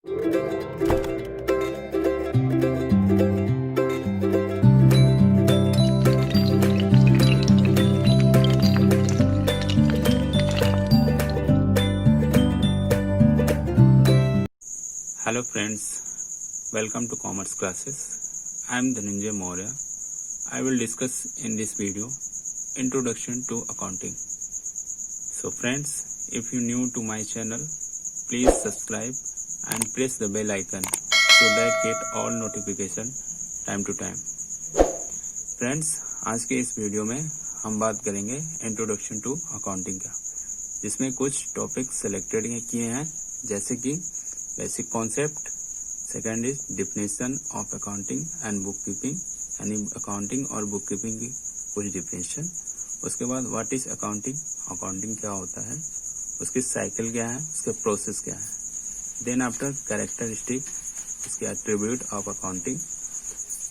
Hello friends, welcome to Commerce Classes. I am Dhananjay Maurya. I will discuss in this video Introduction to Accounting. So friends, if you new to my channel, please subscribe and press the bell icon so that get all notification time to time. Friends, आज के इस video में हम बात करेंगे introduction to accounting का, जिसमें कुछ टॉपिक सेलेक्टेड किए हैं, जैसे कि basic concept, second is definition of accounting and book keeping, यानी अकाउंटिंग और बुक कीपिंग की कुछ डिफिनेशन। उसके बाद व्हाट इज अकाउंटिंग, अकाउंटिंग क्या होता है, उसकी साइकिल क्या है, उसके प्रोसेस क्या है। देन आफ्टर कैरेक्टरिस्टिक, उसके एट्रीब्यूट ऑफ अकाउंटिंग।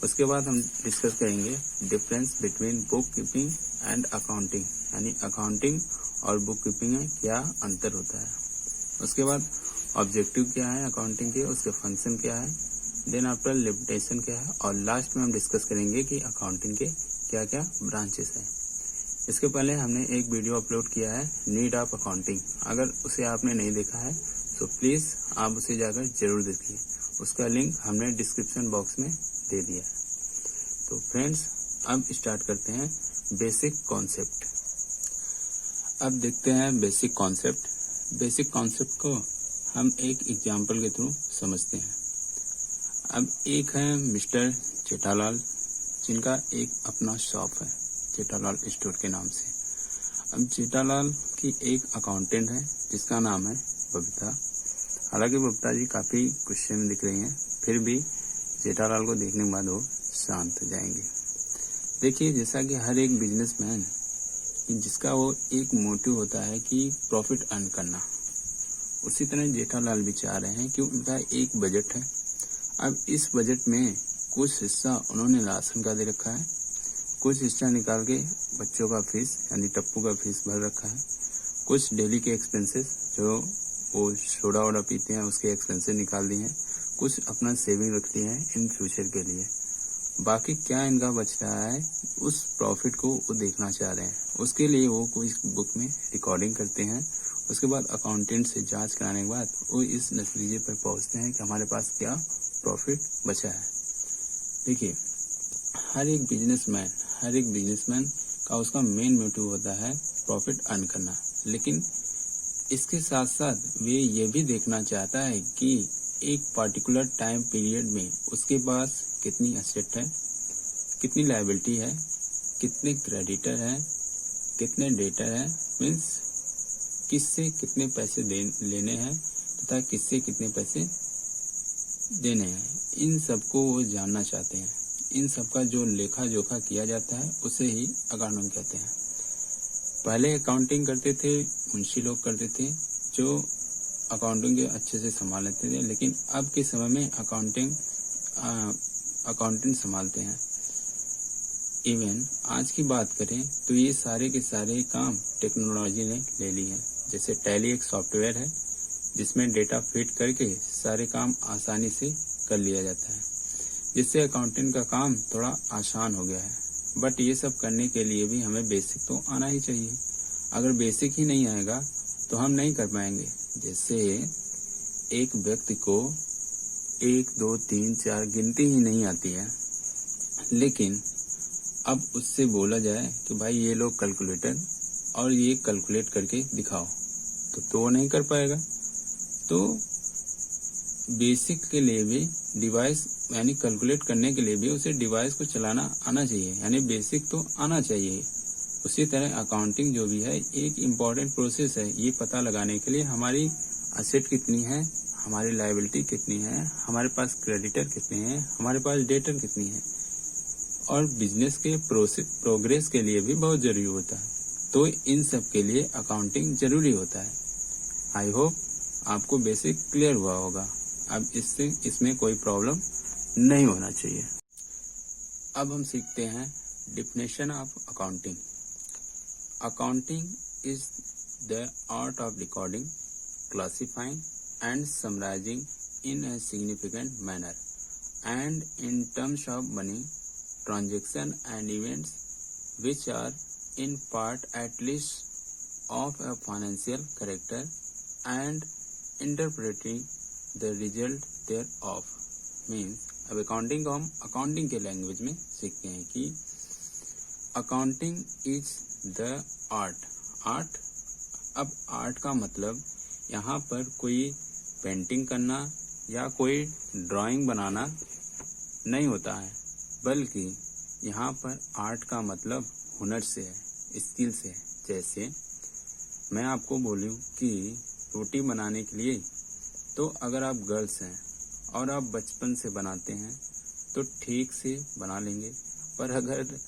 उसके बाद हम डिस्कस करेंगे difference between book keeping and accounting, यानी अकाउंटिंग और बुक कीपिंग में क्या अंतर होता है। उसके बाद ऑब्जेक्टिव क्या है अकाउंटिंग के, उसके फंक्शन क्या है, देन आफ्टर लिमिटेशन क्या है, और लास्ट में हम डिस्कस करेंगे कि अकाउंटिंग के क्या क्या ब्रांचेस हैं। इसके पहले हमने एक वीडियो अपलोड किया है नीड ऑफ अकाउंटिंग, अगर उसे आपने नहीं देखा है तो प्लीज आप उसे जाकर जरूर देखिए, उसका लिंक हमने डिस्क्रिप्शन बॉक्स में दे दिया है। तो फ्रेंड्स, अब स्टार्ट करते हैं बेसिक कॉन्सेप्ट। अब देखते हैं बेसिक कॉन्सेप्ट। बेसिक कॉन्सेप्ट को हम एक एग्जाम्पल के थ्रू समझते हैं। अब एक है मिस्टर जेठालाल, जिनका एक अपना शॉप है जेठालाल स्टोर के नाम से। अब जेठालाल की एक अकाउंटेंट है जिसका नाम है बबीता। हालांकि बबीता जी काफी गुस्से में दिख रही हैं, फिर भी जेठालाल को देखने के बाद वो शांत हो जाएंगे। देखिए, जैसा कि हर एक बिजनेसमैन जिसका वो एक मोटिव होता है कि प्रॉफिट अर्न करना, उसी तरह जेठालाल भी चाह रहे हैं कि उनका एक बजट है। अब इस बजट में कुछ हिस्सा उन्होंने राशन का दे रखा है, कुछ हिस्सा निकाल के बच्चों का फीस यानी टप्पू का फीस भर रखा है, कुछ डेली के एक्सपेंसेस जो वो सोडा वोडा पीते हैं उसके एक्सपेंसेस निकाल दिए हैं, कुछ अपना सेविंग रख दिए हैं इन फ्यूचर के लिए। बाकी क्या इनका बच रहा है, उस प्रॉफिट को वो देखना चाह रहे हैं। उसके लिए वो कोई बुक में रिकॉर्डिंग करते हैं। उसके बाद अकाउंटेंट से जांच कराने के बाद वो इस नतीजे पर पहुंचते हैं कि हमारे पास क्या प्रॉफिट बचा है। देखिए, हर एक बिजनेसमैन का उसका मेन मोटिव होता है प्रॉफिट अर्न करना, लेकिन इसके साथ साथ वे ये भी देखना चाहता है कि एक पर्टिकुलर टाइम पीरियड में उसके पास कितनी एसेट है, कितनी लायबिलिटी है, कितने क्रेडिटर है, कितने डेटर है, मीन्स किससे कितने पैसे लेने हैं तथा किससे कितने पैसे देने हैं। इन सबको वो जानना चाहते हैं। इन सबका जो लेखा जोखा किया जाता है उसे ही अकाउंटिंग कहते हैं। पहले अकाउंटिंग करते थे मुंशी लोग करते थे, जो अकाउंटिंग के अच्छे से संभाल लेते थे, लेकिन अब के समय में अकाउंटेंट संभालते हैं। इवन आज की बात करें तो ये सारे के सारे काम टेक्नोलॉजी ने ले ली है। जैसे टैली एक सॉफ्टवेयर है जिसमें डेटा फिट करके सारे काम आसानी से कर लिया जाता है, जिससे अकाउंटेंट का काम थोड़ा आसान हो गया है। बट ये सब करने के लिए भी हमें बेसिक तो आना ही चाहिए। अगर बेसिक ही नहीं आएगा तो हम नहीं कर पाएंगे। जैसे एक व्यक्ति को 1 2 3 4 गिनती ही नहीं आती है, लेकिन अब उससे बोला जाए कि भाई ये लो कैलकुलेटर और ये कैलकुलेट करके दिखाओ, तो नहीं कर पाएगा। तो बेसिक के लिए भी डिवाइस यानी कैलकुलेट करने के लिए भी उसे डिवाइस को चलाना आना चाहिए, यानी बेसिक तो आना चाहिए। उसी तरह अकाउंटिंग जो भी है एक इम्पॉर्टेंट प्रोसेस है, ये पता लगाने के लिए हमारी असेट कितनी है, हमारी लायबिलिटी कितनी है, हमारे पास क्रेडिटर कितने हैं, हमारे पास डेटर कितनी है, और बिजनेस के प्रोग्रेस के लिए भी बहुत जरूरी होता है। तो इन सब के लिए अकाउंटिंग जरूरी होता है। आई होप आपको बेसिक क्लियर हुआ होगा। अब इसमें कोई प्रॉब्लम नहीं होना चाहिए। अब हम सीखते हैं definition of accounting. Accounting is the art of recording, classifying and summarizing in a significant manner, and in terms of money, transaction and events which are in part at least of a financial character and interpreting the result thereof. Means अब accounting को हम accounting के language में सीखते हैं कि accounting is the art. अब art का मतलब यहाँ पर कोई पेंटिंग करना या कोई ड्राइंग बनाना नहीं होता है, बल्कि यहाँ पर आर्ट का मतलब हुनर से है, स्किल से है। जैसे मैं आपको बोलूँ कि रोटी बनाने के लिए, तो अगर आप गर्ल्स हैं और आप बचपन से बनाते हैं तो ठीक से बना लेंगे, पर अगर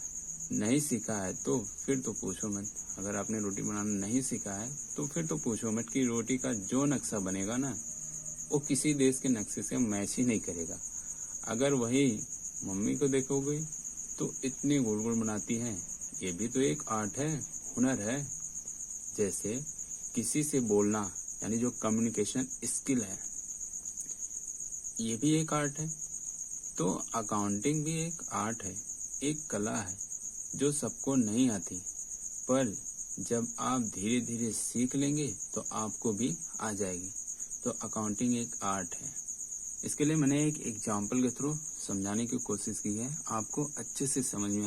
नहीं सीखा है तो फिर तो पूछो मत। अगर आपने रोटी बनाना नहीं सीखा है तो फिर तो पूछो मत कि रोटी का जो नक्शा बनेगा ना, वो किसी देश के नक्शे से मैच ही नहीं करेगा। अगर वही मम्मी को देखोगे तो इतनी गोल गोल बनाती हैं, ये भी तो एक आर्ट है, हुनर है। जैसे किसी से बोलना, यानी जो कम्युनिकेशन स्किल है, ये भी एक आर्ट है। तो अकाउंटिंग भी एक आर्ट है, एक कला है जो सबको नहीं आती, पर जब आप धीरे धीरे सीख लेंगे तो आपको भी आ जाएगी। तो अकाउंटिंग एक आर्ट है। इसके लिए मैंने एक एग्जाम्पल के थ्रू समझाने की कोशिश की है, आपको अच्छे से समझ में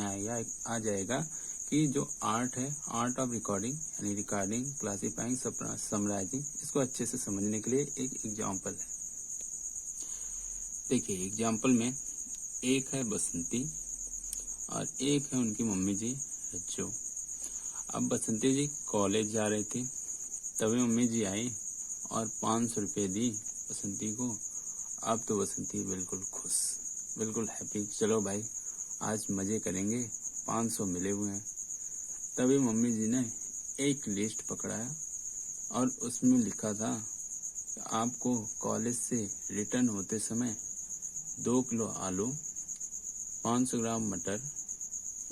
आ जाएगा कि जो आर्ट है, आर्ट ऑफ रिकॉर्डिंग, यानी रिकॉर्डिंग, क्लासीफाइंग, समराइजिंग, इसको अच्छे से समझने के लिए एक एग्जाम्पल है। देखिए एग्जाम्पल में एक है बसंती और एक है उनकी मम्मी जी रज्जो। अब बसंती जी कॉलेज जा रहे थे, तभी मम्मी जी आई और 500 रुपये दी बसंती को। अब तो बसंती बिल्कुल खुश, बिल्कुल हैप्पी, चलो भाई आज मजे करेंगे, 500 मिले हुए हैं। तभी मम्मी जी ने एक लिस्ट पकड़ाया और उसमें लिखा था कि आपको कॉलेज से रिटर्न होते समय 2 किलो आलू, 500 ग्राम मटर,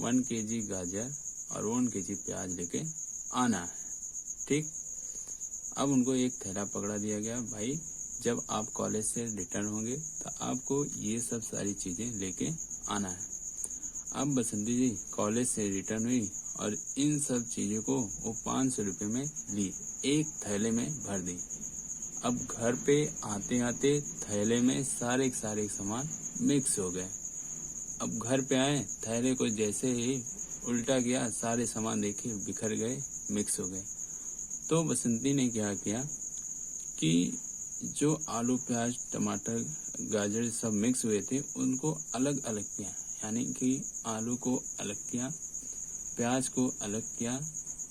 1 केजी गाजर और 1 केजी प्याज लेके आना है। ठीक, अब उनको एक थैला पकड़ा दिया गया, भाई जब आप कॉलेज से रिटर्न होंगे तो आपको ये सब सारी चीजें लेके आना है। अब बसंती जी कॉलेज से रिटर्न हुई और इन सब चीजों को वो 500 रुपये में ली, एक थैले में भर दी। अब घर पे आते आते थैले में सारे सामान मिक्स हो गए। अब घर पे आए, थैले को जैसे ही उल्टा किया, सारे सामान देखे बिखर गए, मिक्स हो गए। तो बसंती ने क्या किया कि जो आलू, प्याज, टमाटर, गाजर सब मिक्स हुए थे उनको अलग अलग किया, यानी कि आलू को अलग किया, प्याज को अलग किया,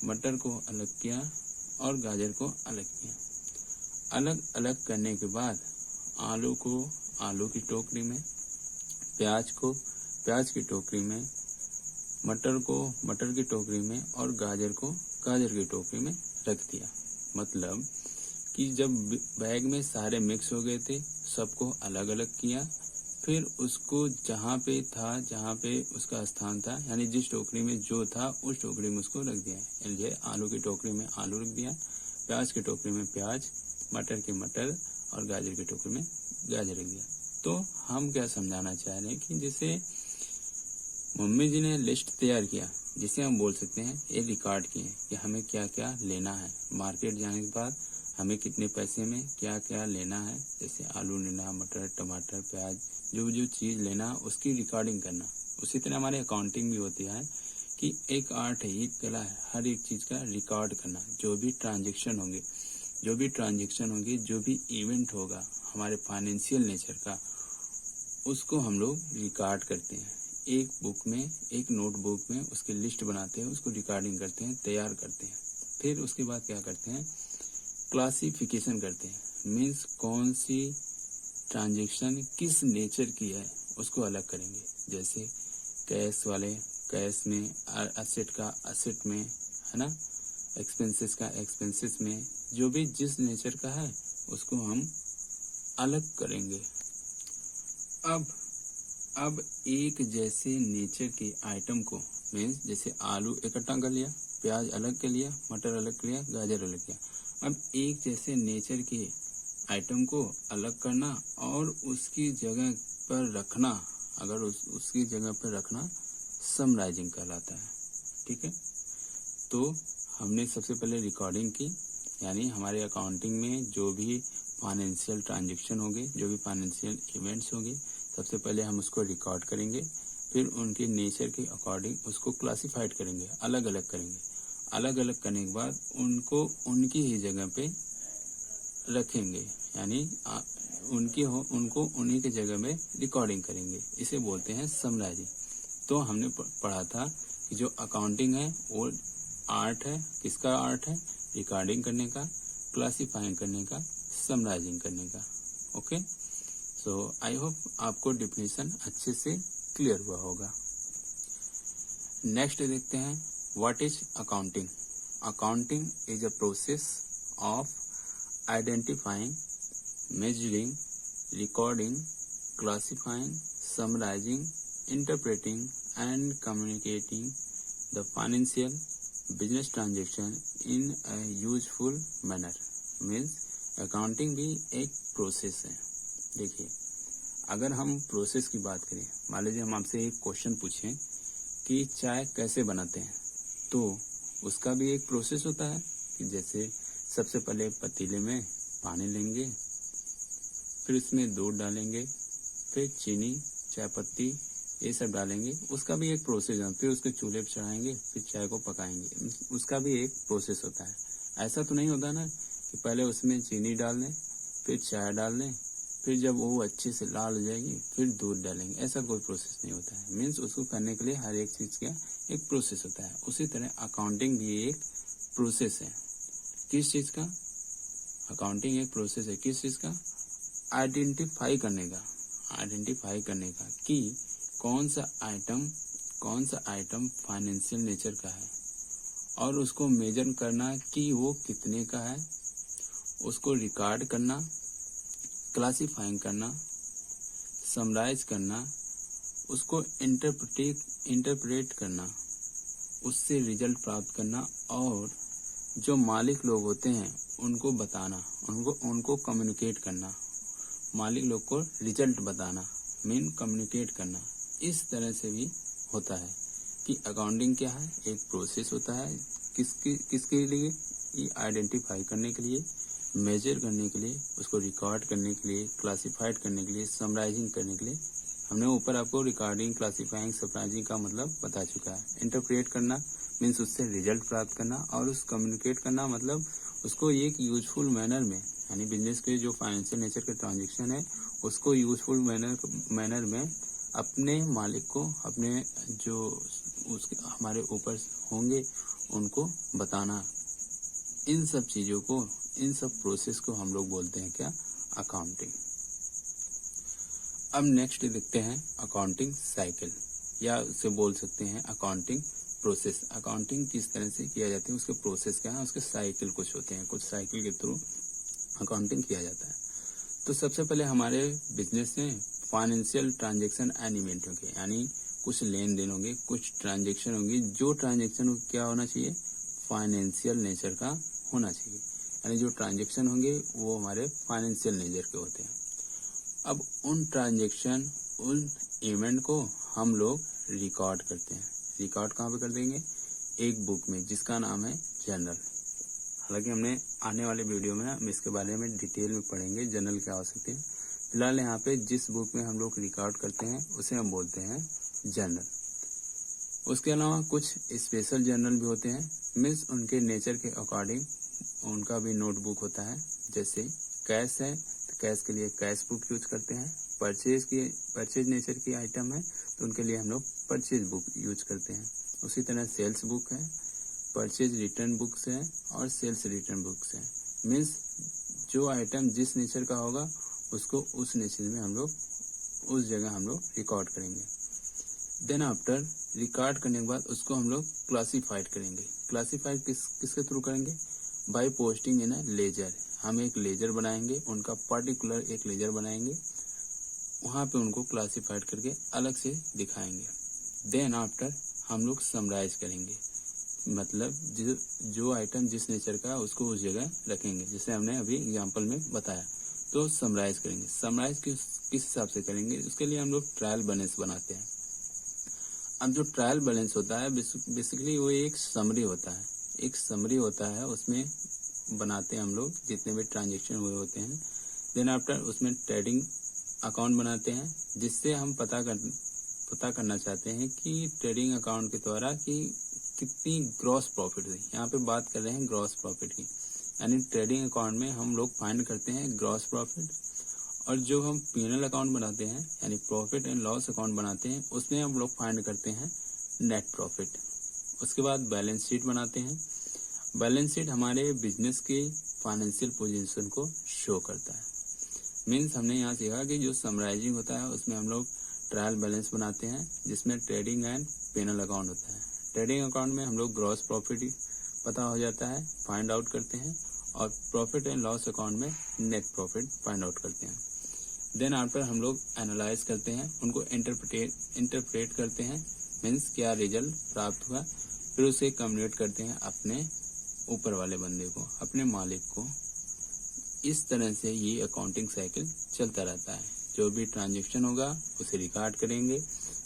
मटर को अलग किया और गाजर को अलग किया। अलग अलग करने के बाद आलू को आलू की टोकरी में, प्याज को प्याज की टोकरी में, मटर को मटर की टोकरी में और गाजर को गाजर की टोकरी में रख दिया। मतलब कि जब बैग में सारे मिक्स हो गए थे, सबको अलग अलग किया, फिर उसको जहाँ पे उसका स्थान था, यानी जिस टोकरी में जो था उस टोकरी में उसको रख दिया। आलू की टोकरी में आलू रख दिया, प्याज की टोकरी में प्याज, मटर की मटर और गाजर की टोकरी में गाजर रख दिया। तो हम क्या समझाना चाह रहे हैं कि जैसे मम्मी जी ने लिस्ट तैयार किया, जिसे हम बोल सकते हैं ये रिकॉर्ड किए कि हमें क्या क्या लेना है, मार्केट जाने के बाद हमें कितने पैसे में क्या क्या लेना है, जैसे आलू लेना, मटर, टमाटर, प्याज, जो जो चीज लेना उसकी रिकॉर्डिंग करना। उसी तरह हमारे अकाउंटिंग भी होती है कि एक आर्ट है, एक कला है, हर एक चीज का रिकॉर्ड करना। जो भी ट्रांजेक्शन होंगे, जो भी इवेंट होगा हमारे फाइनेंशियल नेचर का, उसको हम लोग रिकॉर्ड करते हैं। एक बुक में, एक नोटबुक में उसकी लिस्ट बनाते हैं, उसको रिकॉर्डिंग करते हैं, तैयार करते हैं। फिर उसके बाद क्या करते हैं, क्लासिफिकेशन करते हैं। मीन्स कौन सी ट्रांजैक्शन किस नेचर की है उसको अलग करेंगे। जैसे कैश वाले कैश में, असेट का असेट में, है ना, एक्सपेंसेस का एक्सपेंसेस में, जो भी जिस नेचर का है उसको हम अलग करेंगे। अब एक जैसे नेचर के आइटम को, मीन्स जैसे आलू इकट्ठा कर लिया, प्याज अलग कर लिया, मटर अलग कर लिया, गाजर अलग किया। अब एक जैसे नेचर के आइटम को अलग करना और उसकी जगह पर रखना, अगर उसकी जगह पर रखना समराइजिंग कहलाता है। ठीक है, तो हमने सबसे पहले रिकॉर्डिंग की, यानी हमारे अकाउंटिंग में जो भी फाइनेंशियल ट्रांजैक्शन होंगे, जो भी फाइनेंशियल इवेंट्स होंगे, सबसे पहले हम उसको रिकॉर्ड करेंगे, फिर उनके नेचर के अकॉर्डिंग उसको क्लासिफाइड करेंगे, अलग अलग करेंगे। अलग अलग करने के बाद उनको उनकी ही जगह पे रखेंगे, यानी उनको उन्हीं के जगह में रिकॉर्डिंग करेंगे। इसे बोलते हैं समराइजिंग। तो हमने पढ़ा था कि जो अकाउंटिंग है वो आर्ट है। किसका आर्ट है? रिकॉर्डिंग करने का, क्लासिफाइंग करने का, समराइजिंग करने का। ओके, सो आई होप आपको डिफिनेशन अच्छे से क्लियर हुआ होगा। नेक्स्ट देखते हैं, what is accounting. Accounting is a process of identifying, measuring, recording, classifying, summarizing, interpreting, and communicating the financial business transaction in a useful manner. Means accounting भी एक process है। देखिए, अगर हम प्रोसेस की बात करें, मान लीजिए हम आपसे एक क्वेश्चन पूछें कि चाय कैसे बनाते हैं, तो उसका भी एक प्रोसेस होता है कि जैसे सबसे पहले पतीले में पानी लेंगे, फिर उसमें दूध डालेंगे, फिर चीनी, चाय पत्ती, ये सब डालेंगे, उसका भी एक प्रोसेस है। फिर उसको चूल्हे पर चढ़ाएंगे, फिर चाय को पकाएंगे, उसका भी एक प्रोसेस होता है। ऐसा तो नहीं होता ना कि पहले उसमें चीनी डाल लें, फिर चाय डाल लें, फिर जब वो अच्छे से लाल हो जाएगी फिर दूध डालेंगे, ऐसा कोई प्रोसेस नहीं होता है। मीन्स उसको करने के लिए हर एक चीज का एक प्रोसेस होता है। उसी तरह अकाउंटिंग भी एक प्रोसेस है। किस चीज का? अकाउंटिंग एक प्रोसेस है। किस चीज का? आइडेंटिफाई करने का कि कौन सा आइटम फाइनेंशियल नेचर का है, और उसको मेजर करना कि वो कितने का है, उसको रिकॉर्ड करना, क्लासिफाइंग करना, समराइज करना, उसको इंटरप्रेट करना, उससे रिजल्ट प्राप्त करना, और जो मालिक लोग होते हैं उनको बताना, उनको कम्युनिकेट करना, मालिक लोग को रिजल्ट बताना, मेन कम्युनिकेट करना। इस तरह से भी होता है कि अकाउंटिंग क्या है, एक प्रोसेस होता है। किसके लिए? ये आइडेंटिफाई करने के लिए, मेजर करने के लिए, उसको रिकॉर्ड करने के लिए, क्लासिफाइड करने के लिए, समराइजिंग करने के लिए। हमने ऊपर आपको रिकॉर्डिंग, क्लासिफाइंग, समराइजिंग का मतलब बता चुका है। इंटरप्रेट करना मीन्स उससे रिजल्ट प्राप्त करना, और उस कम्युनिकेट करना मतलब उसको एक यूजफुल मैनर में, यानी बिजनेस के जो फाइनेंशियल नेचर के ट्रांजेक्शन है उसको यूजफुल मैनर में अपने मालिक को, अपने जो उसके हमारे ऊपर होंगे उनको बताना। इन सब चीजों को, इन सब प्रोसेस को हम लोग बोलते हैं क्या? अकाउंटिंग। अब नेक्स्ट देखते हैं अकाउंटिंग साइकिल, या उसे बोल सकते हैं अकाउंटिंग प्रोसेस। अकाउंटिंग किस तरह से किया जाती है, उसके प्रोसेस क्या है, उसके साइकिल कुछ होते हैं, कुछ साइकिल के थ्रू अकाउंटिंग किया जाता है। तो सबसे पहले हमारे बिजनेस में फाइनेंशियल ट्रांजैक्शन एंड इवेंट होंगे, यानी कुछ लेन देन होंगे, कुछ ट्रांजैक्शन होंगी। जो ट्रांजैक्शन क्या होना चाहिए? फाइनेंशियल नेचर का होना चाहिए, यानी जो ट्रांजैक्शन होंगे वो हमारे फाइनेंशियल नेचर के होते हैं। अब उन ट्रांजैक्शन, उन इवेंट को हम लोग रिकॉर्ड करते हैं। रिकॉर्ड कहाँ पे कर देंगे? एक बुक में जिसका नाम है जर्नल। हालांकि हमने आने वाले वीडियो में हम इसके बारे में डिटेल में पढ़ेंगे जर्नल क्या हो सकती है। फिलहाल यहाँ पे जिस बुक में हम लोग रिकॉर्ड करते हैं उसे हम बोलते हैं जर्नल। उसके अलावा कुछ स्पेशल जर्नल भी होते हैं, मीन्स उनके नेचर के अकॉर्डिंग उनका भी नोटबुक होता है। जैसे कैश है तो कैश के लिए कैश बुक यूज करते हैं। परचेज नेचर की आइटम है तो उनके लिए हम लोग परचेज बुक यूज करते हैं। उसी तरह सेल्स बुक है, परचेज रिटर्न बुक्स है, और सेल्स रिटर्न बुक्स है। मीन्स जो आइटम जिस नेचर का होगा उसको उस नेचर में हम लोग उस जगह हम लोग रिकॉर्ड करेंगे। देन आफ्टर रिकॉर्ड करने के बाद उसको हम लोग क्लासिफाइड करेंगे। क्लासिफाइड किसके थ्रू करेंगे? By posting in a ledger. हम एक लेजर बनाएंगे, उनका पर्टिकुलर एक लेजर बनाएंगे, वहां पे उनको क्लासिफाइड करके अलग से दिखाएंगे। देन आफ्टर हम लोग समराइज करेंगे, मतलब जो आइटम जिस नेचर का उसको उस जगह रखेंगे, जैसे हमने अभी एग्जांपल में बताया। तो समराइज करेंगे। समराइज किस हिसाब से करेंगे, उसके लिए हम लोग ट्रायल बैलेंस बनाते हैं। अब जो ट्रायल बैलेंस होता है बेसिकली वो एक समरी होता है, उसमें बनाते हैं हम लोग जितने भी ट्रांजेक्शन हुए होते हैं। देन आफ्टर उसमें ट्रेडिंग अकाउंट बनाते हैं, जिससे हम पता करना चाहते हैं कि ट्रेडिंग अकाउंट के द्वारा कि कितनी ग्रॉस प्रॉफिट हुई। यहाँ पे बात कर रहे हैं ग्रॉस प्रॉफिट की, यानी ट्रेडिंग अकाउंट में हम लोग फाइंड करते हैं ग्रॉस प्रॉफिट। और जो हम P&L अकाउंट बनाते हैं यानी प्रॉफिट एंड लॉस अकाउंट बनाते हैं, उसमें हम लोग फाइंड करते हैं नेट प्रॉफिट। उसके बाद बैलेंस शीट बनाते हैं। बैलेंस शीट हमारे बिजनेस के फाइनेंशियल पोजीशन को शो करता है। मीन्स हमने यहाँ सीखा कि जो समराइजिंग होता है उसमें हम लोग ट्रायल बैलेंस बनाते हैं, जिसमें ट्रेडिंग एंड P&L अकाउंट होता है। ट्रेडिंग अकाउंट में हम लोग ग्रॉस प्रॉफिट पता हो जाता है, फाइंड आउट करते हैं, और प्रॉफिट एंड लॉस अकाउंट में नेट प्रॉफिट फाइंड आउट करते हैं। देन आफ्टर हम लोग एनालाइज करते हैं, उनको इंटरप्रेट करते हैं, मीन्स क्या रिजल्ट प्राप्त हुआ, फिर उसे कम्युनिकेट करते हैं अपने ऊपर वाले बंदे को, अपने मालिक को। इस तरह से ये अकाउंटिंग साइकिल चलता रहता है। जो भी ट्रांजेक्शन होगा उसे रिकॉर्ड करेंगे,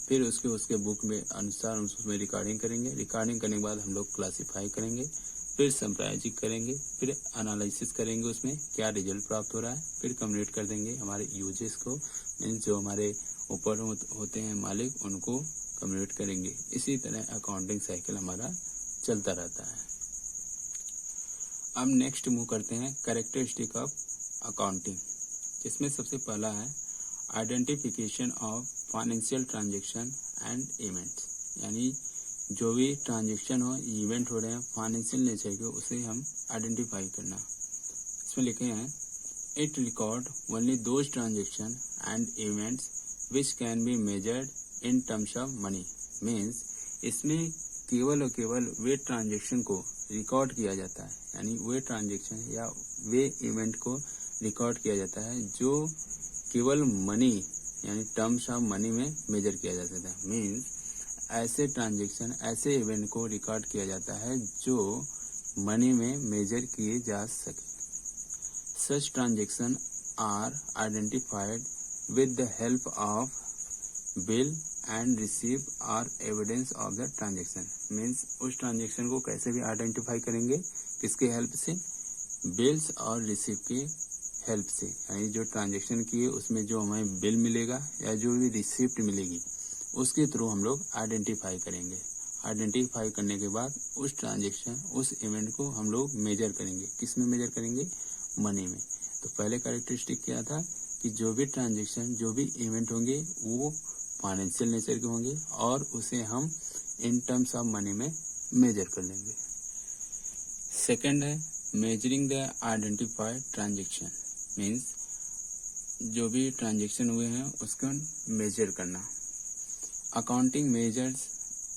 फिर उसके बुक में अनुसार उसमें रिकॉर्डिंग करेंगे। रिकॉर्डिंग करने के बाद हम लोग क्लासीफाई करेंगे, फिर समराइजिंग करेंगे, फिर एनालिसिस करेंगे उसमें क्या रिजल्ट प्राप्त हो रहा है, फिर कम्युनिकेट कर देंगे हमारे यूजर्स को, मीन्स जो हमारे ऊपर होते हैं मालिक, उनको कम्युनिकेट करेंगे। इसी तरह अकाउंटिंग साइकिल हमारा चलता रहता है। अब नेक्स्ट मूव करते हैं कैरेक्टरिस्टिक ऑफ अकाउंटिंग, जिसमें सबसे पहला है identification of financial transaction and events, यानी जो भी ट्रांजेक्शन हो, इवेंट हो रहे हैं फाइनेंशियल नेचर के, उसे हम आइडेंटिफाई करना। इसमें लिखे हैं it record only those transaction and events which can be measured in terms of money. Means इसमें केवल और केवल वे ट्रांजेक्शन को रिकॉर्ड किया जाता है, यानी वे ट्रांजेक्शन या वे इवेंट को रिकॉर्ड किया जाता है जो केवल मनी यानी टर्म्स ऑफ मनी में मेजर किया जा सकता है। मीन्स ऐसे ट्रांजेक्शन, ऐसे इवेंट को रिकॉर्ड किया जाता है जो मनी में मेजर किए जा सके। Such transaction are identified with the help of bill and receive are evidence of the transaction. Means उस ट्रांजेक्शन को कैसे भी आइडेंटिफाई करेंगे, किसके हेल्प से, बिल्स और रिसीव के हेल्प से, यानी जो ट्रांजेक्शन किए उसमें जो हमें बिल मिलेगा या जो भी रिसिप्ट मिलेगी उसके थ्रू हम लोग आइडेंटिफाई करेंगे। आइडेंटिफाई करने के बाद उस ट्रांजेक्शन, उस इवेंट को हम लोग मेजर करेंगे। किस में मेजर करेंगे, मनी में। तो पहले कैरेक्टरिस्टिक क्या था कि जो भी ट्रांजेक्शन, जो भी इवेंट होंगे वो फाइनेंशियल नेचर के होंगे और उसे हम इन टर्म्स ऑफ मनी में मेजर कर लेंगे। सेकंड है measuring the identified transaction, means जो भी ट्रांजेक्शन हुए हैं उसका मेजर करना। Accounting measures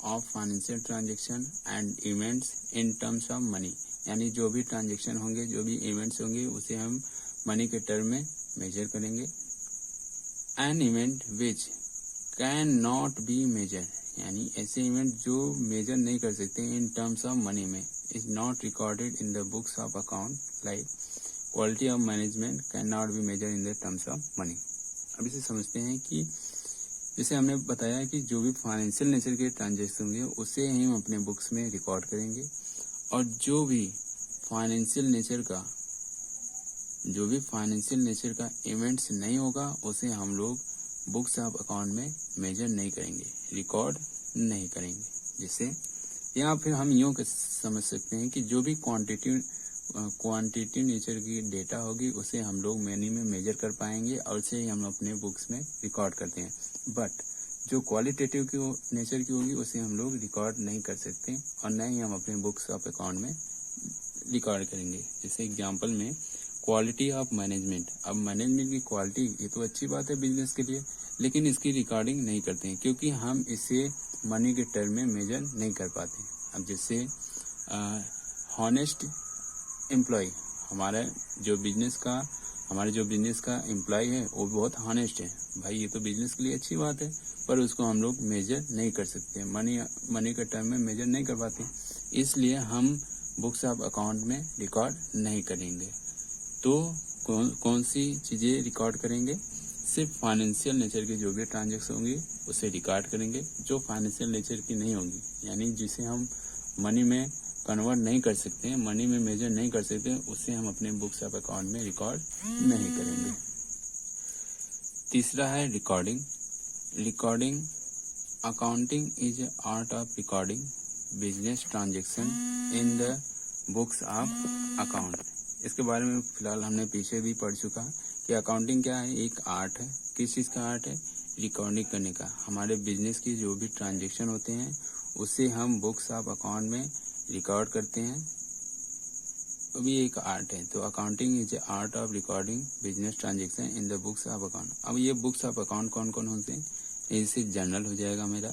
of financial transaction and events in terms of money, यानी जो भी ट्रांजेक्शन होंगे, जो भी इवेंट्स होंगे उसे हम मनी के टर्म में मेजर करेंगे। An event which can not be measure, यानी ऐसे इवेंट जो मेजर नहीं कर सकते इन टर्म्स ऑफ मनी में, is not recorded in the books of account, like quality of management can not be measure in the terms of money. अब इसे समझते हैं कि जैसे हमने बताया कि जो भी फाइनेंशियल नेचर के ट्रांजेक्शन होंगे उसे हम अपने बुक्स में रिकॉर्ड करेंगे, और जो भी फाइनेंशियल नेचर का इवेंट्स नहीं होगा उसे हम लोग बुक्स ऑफ अकाउंट में मेजर नहीं करेंगे, रिकॉर्ड नहीं करेंगे। जिससे या फिर हम यूँ समझ सकते हैं कि जो भी क्वांटिटी नेचर की डेटा होगी उसे हम लोग मनी में मेजर कर पाएंगे और उसे हम अपने बुक्स में रिकॉर्ड करते हैं। बट जो क्वालिटेटिव की नेचर की होगी उसे हम लोग रिकॉर्ड नहीं कर सकते और न ही हम अपने बुक्स ऑफ अकाउंट में रिकॉर्ड करेंगे। जैसे एग्जांपल में क्वालिटी ऑफ मैनेजमेंट, अब मैनेजमेंट की क्वालिटी ये तो अच्छी बात है बिजनेस के लिए, लेकिन इसकी रिकॉर्डिंग नहीं करते हैं क्योंकि हम इसे मनी के टर्म में मेजर नहीं कर पाते। अब जैसे हॉनेस्ट एम्प्लॉय, हमारे जो बिजनेस का एम्प्लॉय है वो बहुत हॉनेस्ट है, भाई ये तो बिजनेस के लिए अच्छी बात है, पर उसको हम लोग मेजर नहीं कर सकते, मनी के टर्म में मेजर नहीं कर पाते, इसलिए हम बुक्स ऑफ अकाउंट में रिकॉर्ड नहीं करेंगे। तो कौन सी चीजें रिकॉर्ड करेंगे? सिर्फ फाइनेंशियल नेचर की जो भी ट्रांजेक्शन होंगी उसे रिकॉर्ड करेंगे। जो फाइनेंशियल नेचर की नहीं होगी, यानी जिसे हम मनी में कन्वर्ट नहीं कर सकते हैं, मनी में मेजर नहीं कर सकते, उसे हम अपने बुक्स ऑफ अकाउंट में रिकॉर्ड नहीं करेंगे। तीसरा है recording. Recording accounting is art of recording business transaction in the books of account. इसके बारे में फिलहाल हमने पीछे भी पढ़ चुका कि अकाउंटिंग क्या है, एक आर्ट है। किस चीज का आर्ट है? रिकॉर्डिंग करने का। हमारे बिजनेस की जो भी ट्रांजेक्शन होते हैं उसे हम बुक्स ऑफ अकाउंट में रिकॉर्ड करते हैं, वो भी एक आर्ट है। तो accounting is art of recording business transaction in the books of account. अब ये बुक्स ऑफ अकाउंट कौन कौन होते हैं? इससे जर्नल हो जाएगा मेरा,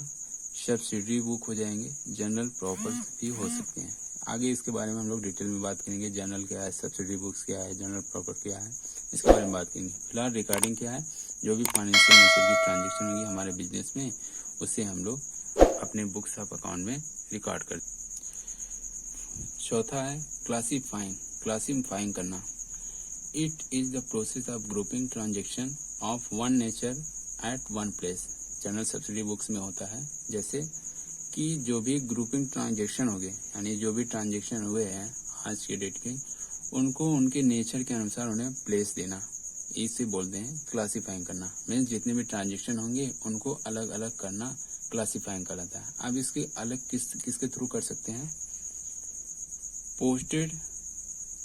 सब्सिडरी बुक हो जाएंगे, जनरल प्रॉपर्टी भी हो सकते हैं। आगे इसके बारे में हम लोग डिटेल में बात करेंगे। जनरल क्या है, सब्सिडरी बुक्स क्या है, जनरल प्रॉपर्टी क्या है, इसके बारे में बात करेंगे। फिलहाल रिकॉर्डिंग क्या है? जो भी फाइनेंशियल नेचर की ट्रांजेक्शन होगी हमारे बिजनेस में, उसे हम लोग अपने बुक्स ऑफ अकाउंट में रिकॉर्ड करते। चौथा है क्लासीफाइंग। क्लासीफाइंग करना। It is the process of grouping transaction of one nature eight one place. General subsidy books में होता है जैसे कि जो भी ग्रुपिंग ट्रांजेक्शन हो गए, यानी जो भी ट्रांजेक्शन हुए हैं आज के डेट के, उनको उनके नेचर के अनुसार उन्हें प्लेस देना, इसे बोलते हैं क्लासीफाइंग करना। मीन्स जितने भी ट्रांजेक्शन होंगे उनको अलग अलग करना क्लासीफाइंग कहलाता है। अब इसके अलग किसके थ्रू कर सकते हैं? Posted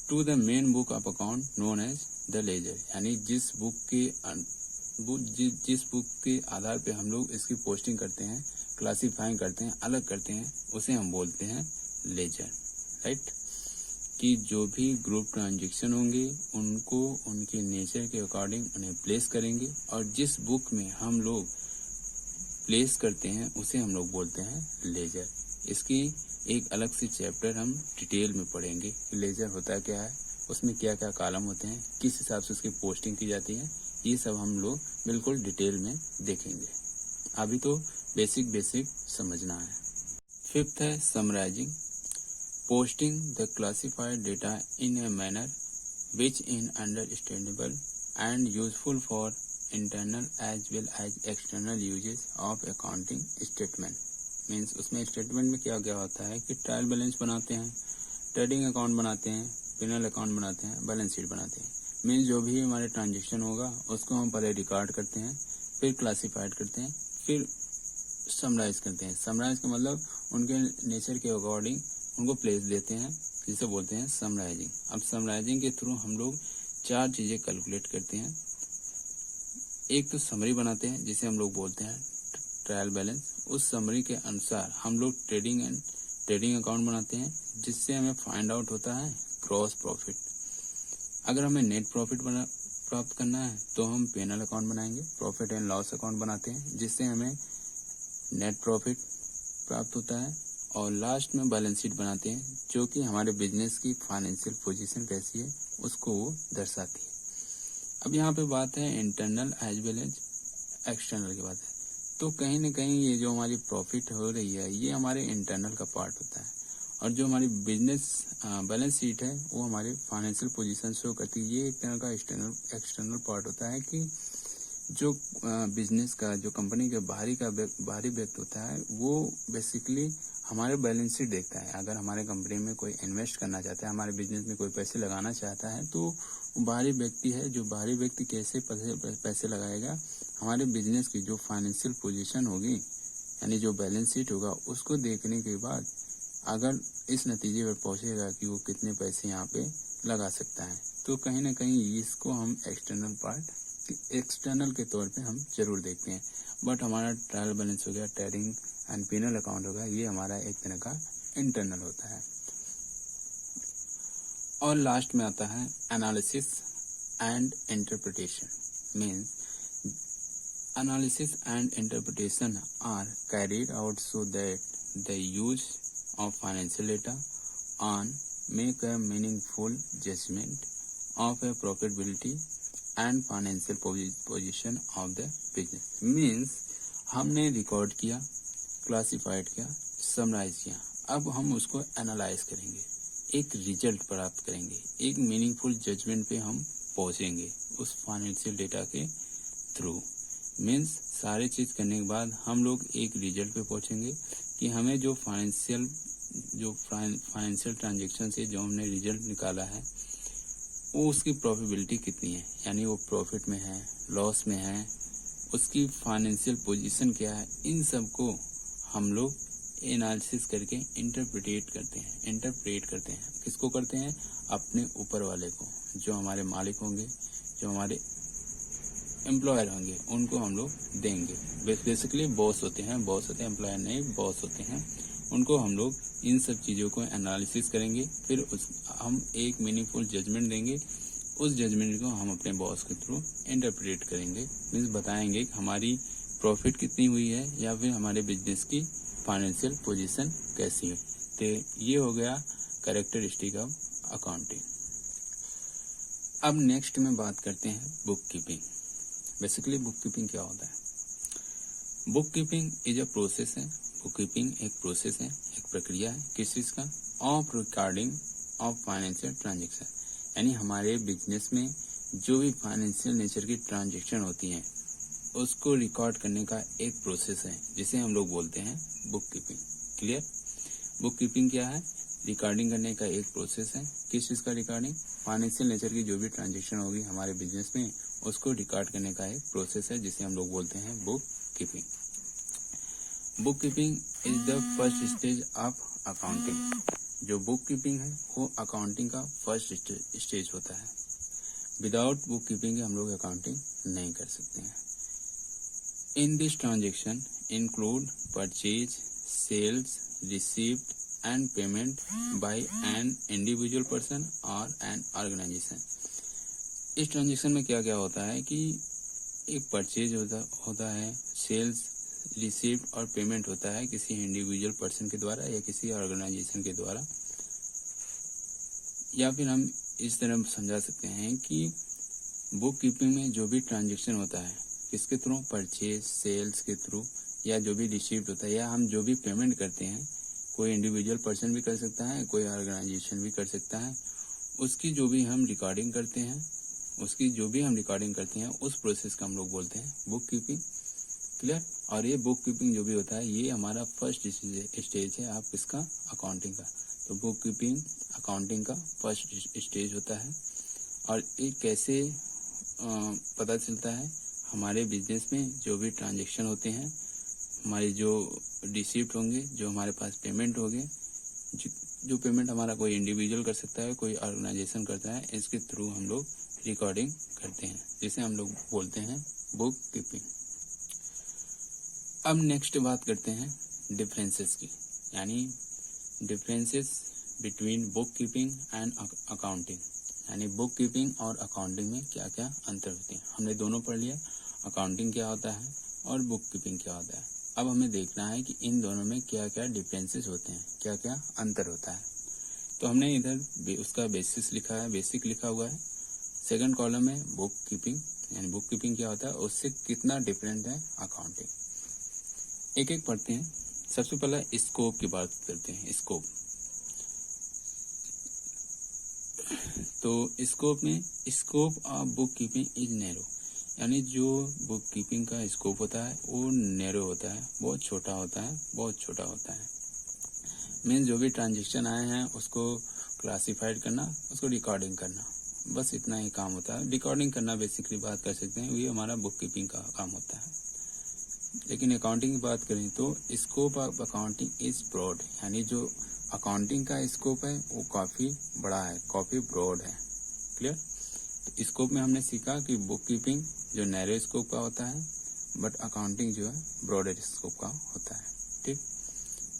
to the main book of account known as the ledger. यानी जिस बुक के आधार पे हम लोग इसकी पोस्टिंग करते हैं, क्लासीफाइंग करते हैं, अलग करते हैं, उसे हम बोलते हैं लेजर। राइट? कि जो भी ग्रुप ट्रांजेक्शन होंगे उनको उनके नेचर के अकॉर्डिंग उन्हें प्लेस करेंगे, और जिस बुक में हम लोग प्लेस करते हैं उसे हम लोग बोलते हैं लेजर। इसकी एक अलग से चैप्टर हम डिटेल में पढ़ेंगे कि लेजर होता क्या है, उसमें क्या क्या कॉलम होते हैं, किस हिसाब से उसकी पोस्टिंग की जाती है, ये सब हम लोग बिल्कुल डिटेल में देखेंगे। अभी तो बेसिक समझना है। फिफ्थ है summarising. Posting the classified data in a manner which in understandable and useful for internal as well as external uses of accounting statement. Means उसमें स्टेटमेंट में क्या क्या होता है कि ट्रायल बैलेंस बनाते हैं, ट्रेडिंग अकाउंट बनाते हैं, पिनल अकाउंट बनाते हैं, बैलेंस शीट बनाते हैं। मीन्स जो भी हमारे ट्रांजेक्शन होगा उसको हम पहले रिकॉर्ड करते हैं, फिर क्लासिफाइड करते हैं, फिर समराइज करते हैं। समराइज का मतलब उनके नेचर के अकॉर्डिंग उनको प्लेस देते हैं, जिसे बोलते हैं समराइजिंग। अब समराइजिंग के थ्रू हम लोग 4 चीजें कैलकुलेट करते हैं। एक तो समरी बनाते हैं जिसे हम लोग बोलते हैं ट्रायल बैलेंस। उस समरी के अनुसार हम लोग ट्रेडिंग अकाउंट बनाते हैं, जिससे हमें फाइंड आउट होता है ग्रॉस प्रॉफिट। अगर हमें नेट प्रॉफिट प्राप्त करना है तो हम पेनल अकाउंट बनाएंगे, प्रॉफिट एंड लॉस अकाउंट बनाते हैं, जिससे हमें नेट प्रॉफिट प्राप्त होता है। और लास्ट में बैलेंस शीट बनाते हैं, जो कि हमारे बिजनेस की फाइनेंशियल पोजीशन कैसी है उसको वो दर्शाती है। अब यहाँ पे बात है internal as well as external की बात है। तो कहीं न कहीं ये जो हमारी प्रॉफिट हो रही है ये हमारे इंटरनल का पार्ट होता है, और जो हमारी बिजनेस बैलेंस शीट है वो हमारे फाइनेंशियल पोजीशन शो करती है। ये एक तरह का एक्सटर्नल पार्ट होता है कि जो बिजनेस का, जो कंपनी के बाहरी व्यक्ति होता है वो बेसिकली हमारे बैलेंस शीट देखता है। अगर हमारे कंपनी में कोई इन्वेस्ट करना चाहता है, हमारे बिजनेस में कोई पैसे लगाना चाहता है, तो बाहरी व्यक्ति है, जो बाहरी व्यक्ति कैसे पैसे लगाएगा, हमारे बिजनेस की जो फाइनेंशियल पोजीशन होगी, यानी जो बैलेंस शीट होगा, उसको देखने के बाद अगर इस नतीजे पर पहुंचेगा कि वो कितने पैसे यहाँ पे लगा सकता है, तो कहीं ना कहीं इसको हम एक्सटर्नल के तौर पे हम जरूर देखते हैं। बट हमारा ट्रायल बैलेंस हो गया, ट्रेडिंग एंड पिनल अकाउंट होगा, ये हमारा एक तरह का इंटरनल होता है। और लास्ट में आता है analysis and interpretation. Means analysis and interpretation are carried out so that the use of financial data on make a meaningful judgment of a profitability and financial position of the business. Means हमने record किया, classified किया, summarise किया, अब हम उसको analyse करेंगे, एक result प्राप्त करेंगे, एक मीनिंगफुल जजमेंट पे हम पहुंचेंगे उस फाइनेंशियल डेटा के थ्रू। मीन्स सारे चीज करने के बाद हम लोग एक रिजल्ट पे पहुंचेंगे कि हमें जो फाइनेंशियल ट्रांजेक्शन से जो हमने रिजल्ट निकाला है वो उसकी प्रॉफिटेबिलिटी कितनी है, यानी वो प्रॉफिट में है, लॉस में है, उसकी फाइनेंशियल पोजीशन क्या है। इन सब को हम लोग एनालिसिस करके इंटरप्रेट करते हैं। किसको करते हैं? अपने ऊपर वाले को, जो हमारे मालिक होंगे, जो हमारे एम्प्लॉयर होंगे, उनको हम लोग देंगे। बेसिकली बॉस होते हैं, एम्प्लॉयर नहीं, बॉस होते हैं। उनको हम लोग इन सब चीज़ों को एनालिसिस करेंगे, फिर हम एक मीनिंगफुल जजमेंट देंगे। उस जजमेंट को हम अपने बॉस के थ्रू इंटरप्रेट करेंगे, मीन्स बताएंगे कि हमारी प्रॉफिट कितनी हुई है या फिर हमारे बिजनेस की फाइनेंशियल पोजीशन कैसी है। तो ये हो गया कैरेक्टरिस्टिक ऑफ अकाउंटिंग। अब नेक्स्ट में बात करते हैं book keeping. Basically book keeping क्या होता है? Book keeping is a process है। बुक कीपिंग एक प्रोसेस है, एक प्रक्रिया है। किस चीज का? Of recording of financial transaction, यानी हमारे बिजनेस में जो भी फाइनेंशियल नेचर की ट्रांजेक्शन होती हैं उसको रिकॉर्ड करने का एक प्रोसेस है, जिसे हम लोग बोलते हैं book keeping. Clear? Book keeping क्या है? रिकॉर्डिंग करने का एक प्रोसेस है। किस चीज का रिकॉर्डिंग? फाइनेंशियल नेचर की जो भी ट्रांजेक्शन होगी हमारे बिजनेस में उसको रिकॉर्ड करने का एक प्रोसेस है, जिसे हम लोग बोलते हैं book keeping. Book keeping is the first stage of accounting. जो बुक कीपिंग है वो अकाउंटिंग का फर्स्ट स्टेज होता है। विदाउट बुक कीपिंग हम लोग अकाउंटिंग नहीं कर सकते हैं। In this transaction include purchase, sales, receipt and payment by an individual person or an organization। इस ट्रांजेक्शन में क्या क्या होता है कि एक परचेज होता है, सेल्स, रिसीप्ट और पेमेंट होता है किसी इंडिविजुअल पर्सन के द्वारा या किसी ऑर्गेनाइजेशन के द्वारा। या फिर हम इस तरह समझा सकते हैं कि बुक कीपिंग में जो भी ट्रांजेक्शन होता है किसके थ्रू? परचेज, सेल्स के थ्रू, या जो भी रिसीप्ट होता है, या हम जो भी पेमेंट करते हैं, कोई इंडिविजुअल पर्सन भी कर सकता है, कोई ऑर्गेनाइजेशन भी कर सकता है, उसकी जो भी हम रिकॉर्डिंग करते हैं उस प्रोसेस का हम लोग बोलते हैं बुक कीपिंग। क्लियर? और ये बुक कीपिंग जो भी होता है ये हमारा फर्स्ट स्टेज है आप इसका अकाउंटिंग का। तो बुक कीपिंग अकाउंटिंग का फर्स्ट स्टेज होता है। और ये कैसे पता चलता है? हमारे बिजनेस में जो भी ट्रांजेक्शन होते हैं, हमारे जो रिसीप्ट होंगे, जो हमारे पास पेमेंट होंगे, जो पेमेंट हमारा कोई इंडिविजुअल कर सकता है, कोई ऑर्गेनाइजेशन करता है, इसके थ्रू हम लोग रिकॉर्डिंग करते हैं, जिसे हम लोग बोलते हैं बुक कीपिंग। अब नेक्स्ट बात करते हैं डिफरेंसेस की, यानी differences between book keeping and accounting, यानी बुक कीपिंग और अकाउंटिंग में क्या क्या अंतर होते हैं। हमने दोनों पढ़ लिया, अकाउंटिंग क्या होता है और बुक कीपिंग क्या होता है। अब हमें देखना है कि इन दोनों में क्या क्या डिफरेंसेस होते हैं, क्या क्या अंतर होता है। तो हमने इधर उसका बेसिक लिखा हुआ है। सेकंड कॉलम में बुक कीपिंग, यानी बुक कीपिंग क्या होता है, उससे कितना डिफरेंट है अकाउंटिंग। एक एक पढ़ते हैं। सबसे पहला स्कोप की बात करते हैं। स्कोप, तो scope of book keeping is narrow, यानी जो बुक कीपिंग का स्कोप होता है वो नैरो होता है, बहुत छोटा होता है। मीन्स जो भी ट्रांजेक्शन आए हैं उसको क्लासिफाइड करना, उसको रिकॉर्डिंग करना, बस इतना ही काम होता है। रिकॉर्डिंग करना बेसिकली बात कर सकते हैं, ये हमारा बुक कीपिंग का काम होता है। लेकिन अकाउंटिंग की बात करें तो scope of accounting is broad, यानी जो अकाउंटिंग का स्कोप है वो काफी बड़ा है, काफी ब्रॉड है। क्लियर? तो स्कोप में हमने सीखा कि बुक कीपिंग जो नैरो स्कोप का होता है, बट अकाउंटिंग जो है ब्रॉडर स्कोप का होता है। ठीक।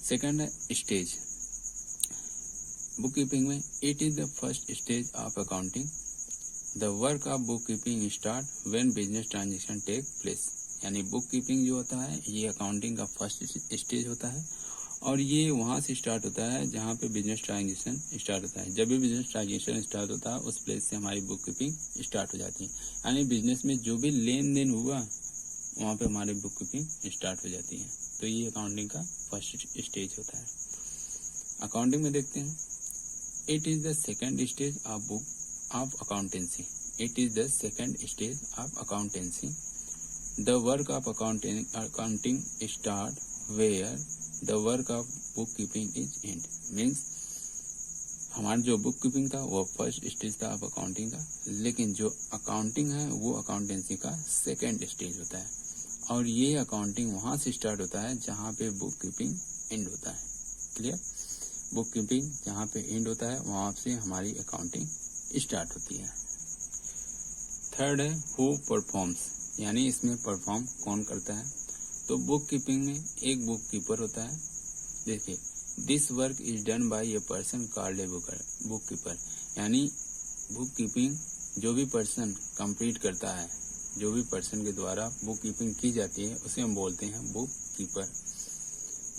सेकंड है स्टेज। बुक कीपिंग में it is the first stage of accounting. The work of book keeping start when business transaction take place, यानी बुक कीपिंग जो होता है ये अकाउंटिंग का फर्स्ट स्टेज होता है और ये वहां से स्टार्ट होता है जहां पे बिजनेस ट्रांजेक्शन स्टार्ट होता है। जब भी बिजनेस ट्रांजेक्शन स्टार्ट होता है उस प्लेस से हमारी बुक कीपिंग स्टार्ट हो जाती है, यानी बिजनेस में जो भी लेन देन हुआ वहां पे हमारी बुक कीपिंग स्टार्ट हो जाती है। तो ये अकाउंटिंग का फर्स्ट स्टेज होता है। अकाउंटिंग में देखते हैं, it is the second stage of book of accountancy, it is the second stage of accountancy. The work of accounting start where the work of bookkeeping is end. Means हमारा जो book keeping था वो first stage था of accounting का, लेकिन जो accounting है वो अकाउंटेंसी का सेकेंड स्टेज होता है, और ये अकाउंटिंग वहां से स्टार्ट होता है जहां पे बुक कीपिंग एंड होता है। क्लियर? बुक कीपिंग जहां पे एंड होता है वहां से हमारी अकाउंटिंग स्टार्ट होती है। थर्ड है हु परफॉर्म्स, यानी इसमें परफॉर्म कौन करता है। तो बुक कीपिंग में एक बुक कीपर होता है। देखिए, this work is done by a person called a book keeper, यानी बुक कीपिंग जो भी पर्सन कंप्लीट करता है, जो भी पर्सन के द्वारा बुक कीपिंग की जाती है उसे हम बोलते हैं book keeper.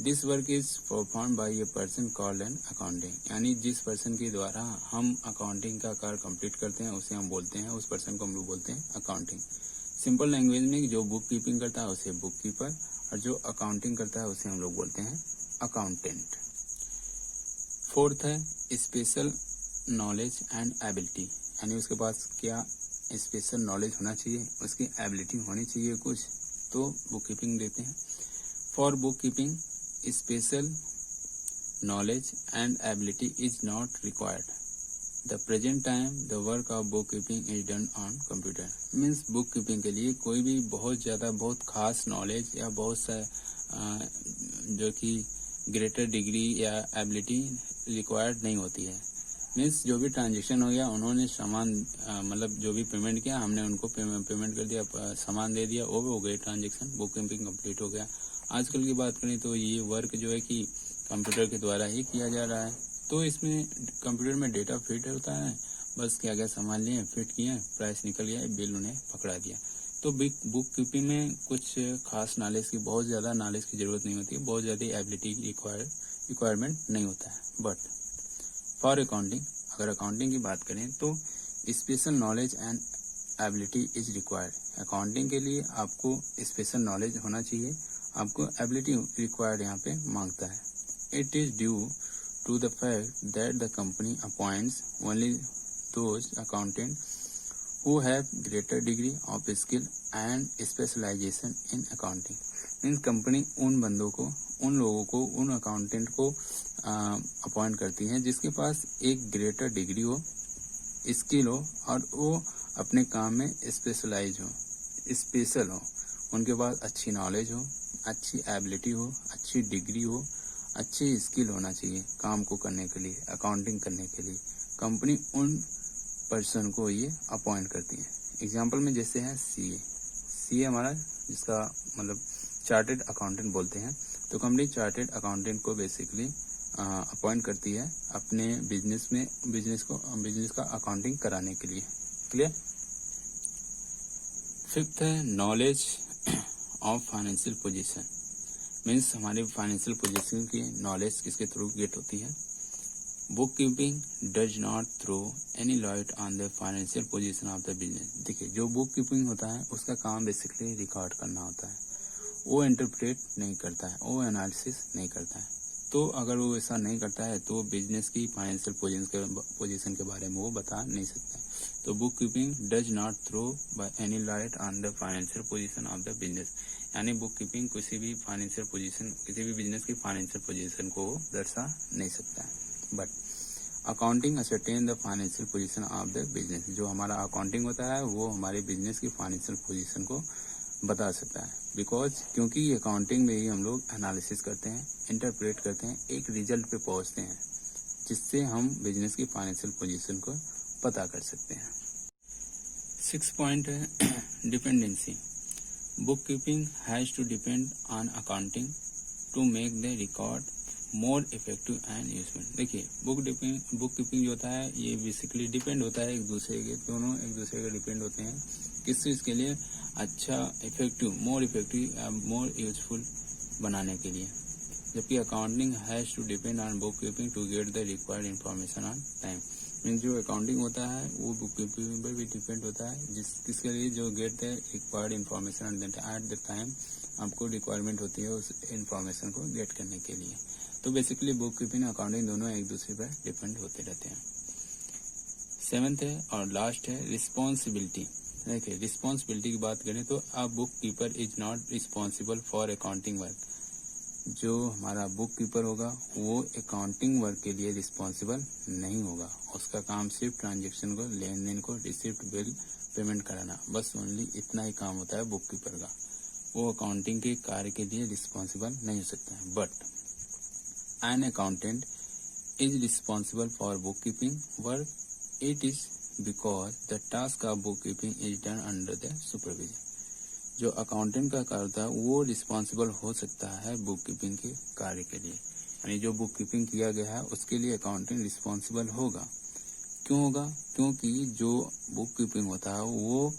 This work is perform by a person called an accounting, यानी जिस पर्सन के द्वारा हम अकाउंटिंग का कार्य कंप्लीट करते हैं उसे हम बोलते हैं, उस पर्सन को हम लोग बोलते हैं अकाउंटिंग। सिंपल लैंग्वेज में जो बुक कीपिंग करता है उसे बुक कीपर, और जो अकाउंटिंग करता है उसे हम लोग बोलते हैं अकाउंटेंट। फोर्थ है स्पेशल नॉलेज एंड एबिलिटी, यानी उसके पास क्या स्पेशल नॉलेज होना चाहिए, उसकी एबिलिटी होनी चाहिए कुछ, तो बुक कीपिंग देते हैं। For book keeping special knowledge and ability is not required. The present time the work of book keeping is done on computer. Means book keeping के लिए कोई भी बहुत खास नॉलेज या बहुत सा जो कि ग्रेटर डिग्री या एबिलिटी रिक्वायर्ड नहीं होती है। मीन्स जो भी ट्रांजेक्शन हो गया, उन्होंने सामान मतलब जो भी पेमेंट किया, हमने उनको पेमेंट कर दिया, सामान दे दिया, वो हो गई ट्रांजेक्शन, बुक कीपिंग कंप्लीट हो गया। आजकल की बात करें तो ये वर्क जो है कि कंप्यूटर के द्वारा ही किया जा रहा है, तो इसमें कंप्यूटर में डेटा फिट होता है, बस क्या क्या सामान लिए, फिट किए, प्राइस निकल गया, बिल उन्हें पकड़ा दिया। तो बुक कीपिंग में कुछ खास नॉलेज की, बहुत ज्यादा नॉलेज की जरूरत नहीं होती है, बहुत ज्यादा एबिलिटी रिक्वायरमेंट नहीं होता है। बट फॉर अकाउंटिंग, अगर अकाउंटिंग की बात करें तो special knowledge and ability is required. Accounting के लिए आपको स्पेशल नॉलेज होना चाहिए, आपको एबिलिटी रिक्वायर्ड यहाँ पे मांगता है। It is due to the fact that the company appoints only those accountant who have greater degree of skill and specialization in accounting। Means company उन लोगों को, उन अकाउंटेंट को अपॉइंट करती है जिसके पास एक ग्रेटर डिग्री हो, स्किल हो, और वो अपने काम में स्पेशलाइज हो, स्पेशल हो, उनके पास अच्छी नॉलेज हो, अच्छी एबिलिटी हो, अच्छी डिग्री हो, अच्छी स्किल होना चाहिए काम को करने के लिए, अकाउंटिंग करने के लिए। कंपनी उन पर्सन को ये अपॉइंट करती है। एग्जाम्पल में जैसे है सीए हमारा, जिसका मतलब चार्टेड अकाउंटेंट बोलते हैं, तो कंपनी चार्टेड अकाउंटेंट को बेसिकली अपॉइंट करती है अपने बिजनेस का अकाउंटिंग कराने के लिए। क्लियर? फिफ्थ है knowledge of financial position. Means हमारी फाइनेंशियल पोजीशन की नॉलेज किसके थ्रू गेट होती है। Book keeping does not throw any light on the financial position of the business. देखिए, जो बुक कीपिंग होता है उसका काम बेसिकली रिकॉर्ड करना होता है, वो इंटरप्रेट नहीं करता है, वो एनालिसिस नहीं करता है। तो अगर वो ऐसा नहीं करता है तो बिजनेस की फाइनेंशियल पोजीशन के बारे में वो बता नहीं सकता है। तो book keeping does not throw any light on the financial position of the business, यानी बुक कीपिंग किसी भी बिजनेस की फाइनेंशियल पोजीशन को दर्शा नहीं सकता है। But accounting ascertain the financial position of the business. जो हमारा अकाउंटिंग होता है वो हमारे बिजनेस की फाइनेंशियल पोजीशन को बता सकता है। क्योंकि अकाउंटिंग में ही हम लोग एनालिसिस करते हैं, इंटरप्रेट करते हैं, एक रिजल्ट पे पहुंचते हैं जिससे हम बिजनेस की फाइनेंशियल पोजीशन को पता कर सकते हैं। 6 पॉइंट है dependency. Book keeping has to depend on accounting to make the record more effective and useful. देखिए, बुक कीपिंग जो होता है ये बेसिकली डिपेंड होता है एक दूसरे के, दोनों एक दूसरे के डिपेंड होते हैं किस चीज के लिए, अच्छा मोर इफेक्टिव मोर यूजफुल बनाने के लिए। जबकि accounting has to depend on book keeping to get the required information on time. Mean जो अकाउंटिंग होता है वो बुक कीपिंग पर भी डिपेंड होता है, जिसके लिए जो gate the required information at the time आपको रिक्वायरमेंट होती है उस इन्फॉर्मेशन को गेट करने के लिए। तो बेसिकली बुक कीपिंग अकाउंटिंग दोनों एक दूसरे पर डिपेंड होते रहते हैं। 7th है और लास्ट है रिस्पॉन्सिबिलिटी। देखिए रिस्पॉन्सिबिलिटी की बात करें तो a book keeper is not responsible for accounting work. जो हमारा बुक कीपर होगा वो अकाउंटिंग वर्क के लिए रिस्पॉन्सिबल नहीं होगा। उसका काम सिर्फ ट्रांजेक्शन को, लेन देन को, रिसिप्ट, बिल, पेमेंट कराना, बस ओनली इतना ही काम होता है बुक कीपर का। वो अकाउंटिंग के कार्य के लिए रिस्पॉन्सिबल नहीं हो सकता है। But an accountant is responsible for book keeping work. It is because the task of book keeping is done under the supervision. जो अकाउंटेंट का कार्य होता है वो रिस्पॉन्सिबल हो सकता है बुक कीपिंग के कार्य के लिए, यानी जो बुक कीपिंग किया गया है उसके लिए अकाउंटेंट रिस्पॉन्सिबल होगा। क्यों होगा? क्योंकि जो बुक कीपिंग होता है वो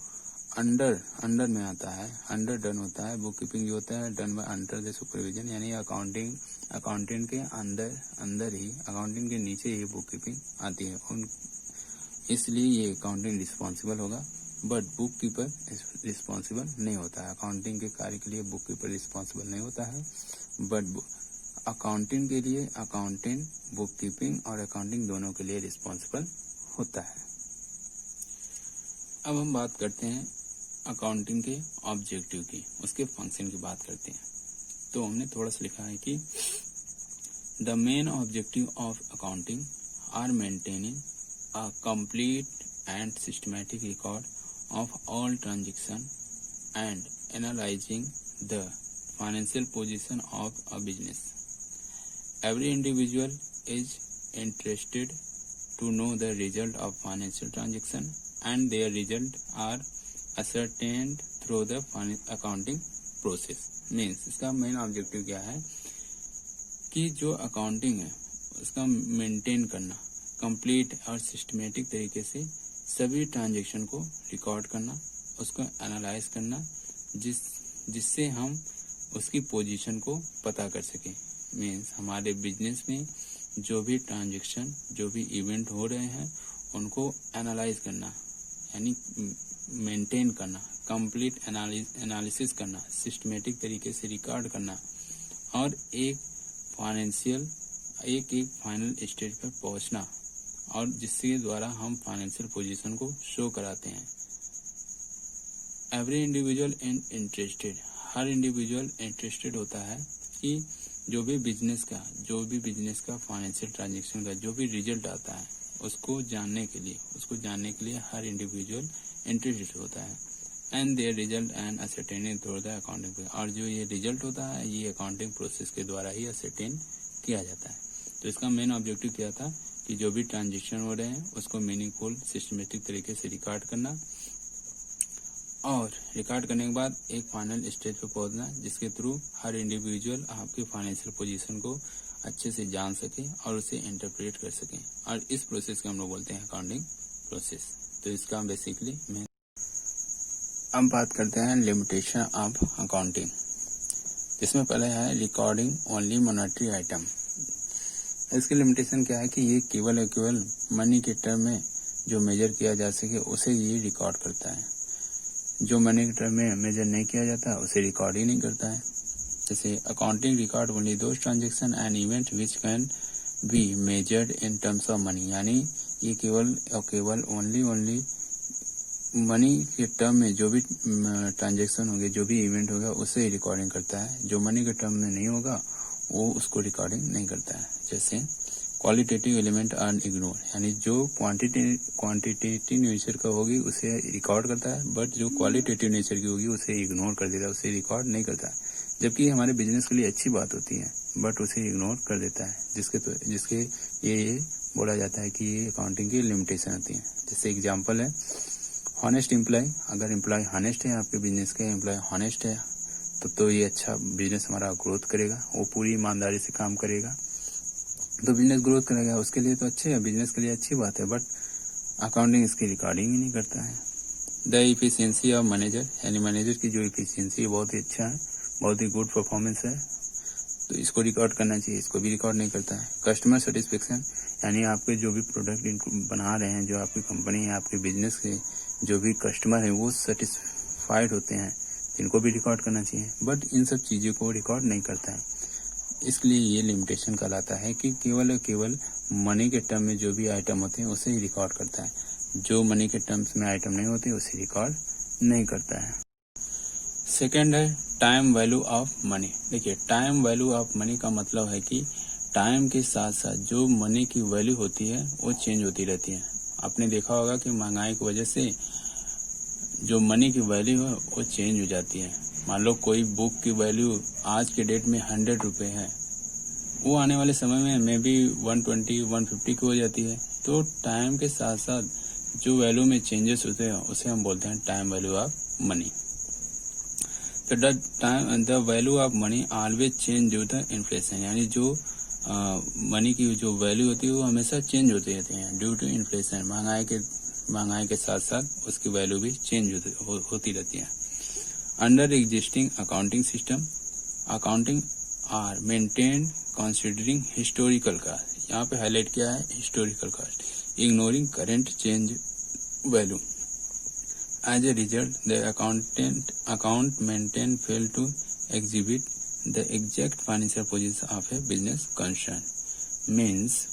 अंडर में आता है, अंडर डन होता है। बुक कीपिंग जो होता है done by under the supervision, यानी अकाउंटेंट के अंदर ही, अकाउंटेंट के नीचे ही बुक कीपिंग आती है। इसलिए ये अकाउंटेंट रिस्पॉन्सिबल होगा, बट बुक कीपर रिस्पॉन्सिबल नहीं होता है। अकाउंटिंग के कार्य के लिए बुक कीपर रिस्पॉन्सिबल नहीं होता है, बट अकाउंटिंग के लिए अकाउंटेंट बुक कीपिंग और अकाउंटिंग दोनों के लिए रिस्पॉन्सिबल होता है। अब हम बात करते हैं अकाउंटिंग के ऑब्जेक्टिव की, उसके फंक्शन की बात करते हैं। तो हमने थोड़ा सा लिखा है कि the main objective of accounting are maintaining a complete and systematic record of all transaction and analyzing the financial position of a business. Every individual is interested to know the result of financial transaction and their result are ascertained through the accounting process. Means इसका main objective क्या है कि जो accounting है उसका maintain करना, complete और systematic तरीके से सभी ट्रांजैक्शन को रिकॉर्ड करना, उसको एनालाइज करना, जिससे हम उसकी पोजीशन को पता कर सकें। मीन्स हमारे बिजनेस में जो भी ट्रांजैक्शन, जो भी इवेंट हो रहे हैं उनको एनालाइज करना, यानी मेंटेन करना, कंप्लीट एनालिसिस करना, सिस्टमेटिक तरीके से रिकॉर्ड करना और एक फाइनल स्टेज पर पहुंचना, और जिसके द्वारा हम फाइनेंशियल पोजीशन को शो कराते हैं। एवरी इंडिविजुअल इंटरेस्टेड, हर इंडिविजुअल इंटरेस्टेड होता है कि जो भी बिजनेस का फाइनेंशियल ट्रांजैक्शन का जो भी रिजल्ट आता है उसको जानने के लिए हर इंडिविजुअल इंटरेस्टेड होता है। And there result and ascertaining through the accounting, और जो ये रिजल्ट होता है ये अकाउंटिंग प्रोसेस के द्वारा ही असरटेन किया जाता है। तो इसका मेन ऑब्जेक्टिव क्या था कि जो भी ट्रांजैक्शन हो रहे हैं उसको मीनिंगफुल सिस्टमेटिक तरीके से रिकॉर्ड करना, और रिकॉर्ड करने के बाद एक फाइनल स्टेज पे पहुंचना जिसके थ्रू हर इंडिविजुअल आपकी फाइनेंशियल पोजीशन को अच्छे से जान सके और उसे इंटरप्रेट कर सके, और इस प्रोसेस को हम लोग बोलते हैं अकाउंटिंग प्रोसेस। तो इसका बेसिकली अब बात करते हैं लिमिटेशन ऑफ अकाउंटिंग, जिसमें पहले है रिकॉर्डिंग ओनली मॉनेटरी आइटम। इसकी लिमिटेशन क्या है कि ये केवल और केवल मनी के टर्म में जो मेजर किया जा सके उसे ये रिकॉर्ड करता है। जो मनी के टर्म में मेजर नहीं किया जाता उसे रिकॉर्ड ही नहीं करता है। जैसे accounting record only those transaction and event which can be measured in terms of money, यानी ये केवल और केवल ओनली मनी के टर्म में जो भी ट्रांजैक्शन होंगे, जो भी इवेंट होगा उसे रिकॉर्डिंग करता है। जो मनी के टर्म में नहीं होगा वो उसको रिकॉर्डिंग नहीं करता है। जैसे क्वालिटेटिव एलिमेंट आर इग्नोर, यानी जो क्वांटिटेटिव नेचर का होगी उसे रिकॉर्ड करता है, बट जो क्वालिटेटिव नेचर की होगी उसे इग्नोर कर देता है, उसे रिकॉर्ड नहीं करता है। जबकि हमारे बिजनेस के लिए अच्छी बात होती है बट उसे इग्नोर कर देता है, जिसके ये बोला जाता है कि ये अकाउंटिंग की लिमिटेशन होती है। जैसे एग्जाम्पल है हॉनेस्ट एम्प्लॉय, अगर एम्प्लॉय हॉनेस्ट है, आपके बिजनेस के एम्प्लॉय हॉनेस्ट है तो ये अच्छा बिजनेस हमारा ग्रोथ करेगा, वो पूरी ईमानदारी से काम करेगा तो बिजनेस ग्रोथ करेगा, उसके लिए तो अच्छे है, बिजनेस के लिए अच्छी बात है, बट अकाउंटिंग इसकी रिकॉर्डिंग ही नहीं करता है। द इफिशियंसी ऑफ मैनेजर, यानी मैनेजर की जो इफिशियंसी है बहुत ही अच्छा है, बहुत ही गुड परफॉर्मेंस है, तो इसको रिकॉर्ड करना चाहिए, इसको भी रिकॉर्ड नहीं करता है। कस्टमर सेटिस्फेक्शन, यानी आपके जो भी प्रोडक्ट बना रहे हैं, जो आपकी कंपनी है, आपके बिजनेस के जो भी कस्टमर है वो सेटिस्फाइड होते हैं, इनको भी रिकॉर्ड करना चाहिए, बट इन सब चीज़ों को रिकॉर्ड नहीं करता है। इसलिए ये लिमिटेशन कहलाता है कि केवल और केवल मनी के टर्म में जो भी आइटम होते हैं उसे ही रिकॉर्ड करता है। जो मनी के टर्म्स में आइटम नहीं होती उसे रिकॉर्ड नहीं करता है। सेकेंड है टाइम वैल्यू ऑफ मनी। देखिए, टाइम वैल्यू ऑफ मनी का मतलब है कि टाइम के साथ साथ जो मनी की वैल्यू होती है वो चेंज होती रहती है। आपने देखा होगा कि महंगाई की वजह से जो मनी की वैल्यू है वो चेंज हो जाती है। मान लो कोई बुक की वैल्यू आज के डेट में 100 रुपये है, वो आने वाले समय में मे बी 120, 150 की हो जाती है। तो टाइम के साथ साथ जो वैल्यू में चेंजेस होते हैं उसे हम बोलते हैं टाइम वैल्यू ऑफ मनी। तो the value of money always change due to inflation, यानी जो मनी की जो वैल्यू होती है वो हमेशा चेंज होती रहती है ड्यू टू इन्फ्लेशन। महंगाई के साथ साथ उसकी वैल्यू भी चेंज होती रहती है। Under existing accounting system, accounting are maintained considering historical cost. यहाँ पे हाईलाइट किया है historical cost, ignoring current change value. As a result the account maintain fail to exhibit the exact financial position of a business concern। Means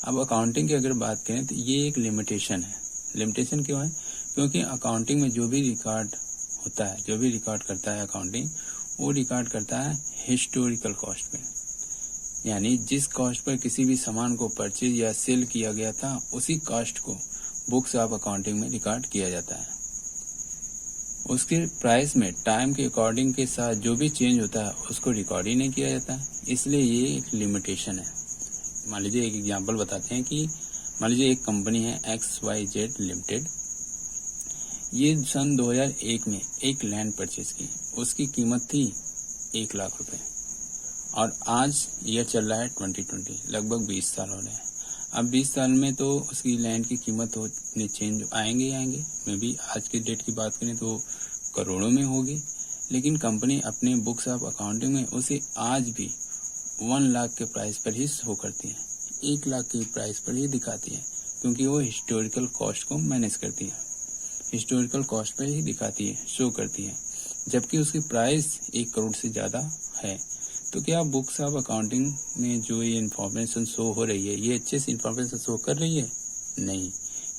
अब accounting की अगर बात करें तो ये एक लिमिटेशन है। लिमिटेशन क्यों है? क्योंकि अकाउंटिंग में जो भी रिकॉर्ड होता है, जो भी रिकॉर्ड करता है अकाउंटिंग, वो रिकॉर्ड करता है हिस्टोरिकल कॉस्ट पे, यानी जिस कॉस्ट पर किसी भी सामान को परचेज या सेल किया गया था उसी कॉस्ट को बुक्स ऑफ अकाउंटिंग में रिकॉर्ड किया जाता है। उसके प्राइस में टाइम के अकॉर्डिंग के साथ जो भी चेंज होता है उसको रिकॉर्ड ही नहीं किया जाता है, इसलिए ये एक लिमिटेशन है। मान लीजिए एक एग्जांपल बताते हैं कि मान लीजिए एक कंपनी है XYZ लिमिटेड, ये सन 2001 में एक लैंड परचेज की, उसकी कीमत थी 1 लाख रुपए, और आज ईयर चल रहा है 2020, लगभग 20 साल हो रहे हैं। अब 20 साल में तो उसकी लैंड की कीमत चेंज आएंगे मे बी आज की डेट की बात करें तो करोड़ों में होगी, लेकिन कंपनी अपने बुक्स ऑफ अकाउंटिंग में उसे आज भी 1 लाख के प्राइस पर ही शो करती है, 1 लाख की प्राइस पर ही दिखाती है, क्योंकि वो हिस्टोरिकल कॉस्ट को मैनेज करती है, हिस्टोरिकल कॉस्ट पर ही दिखाती है, शो करती है, जबकि उसकी प्राइस 1 करोड़ से ज्यादा है। तो क्या बुक्स ऑफ अकाउंटिंग में जो ये इन्फॉर्मेशन शो हो रही है, ये अच्छे से इन्फॉर्मेशन शो कर रही है? नहीं,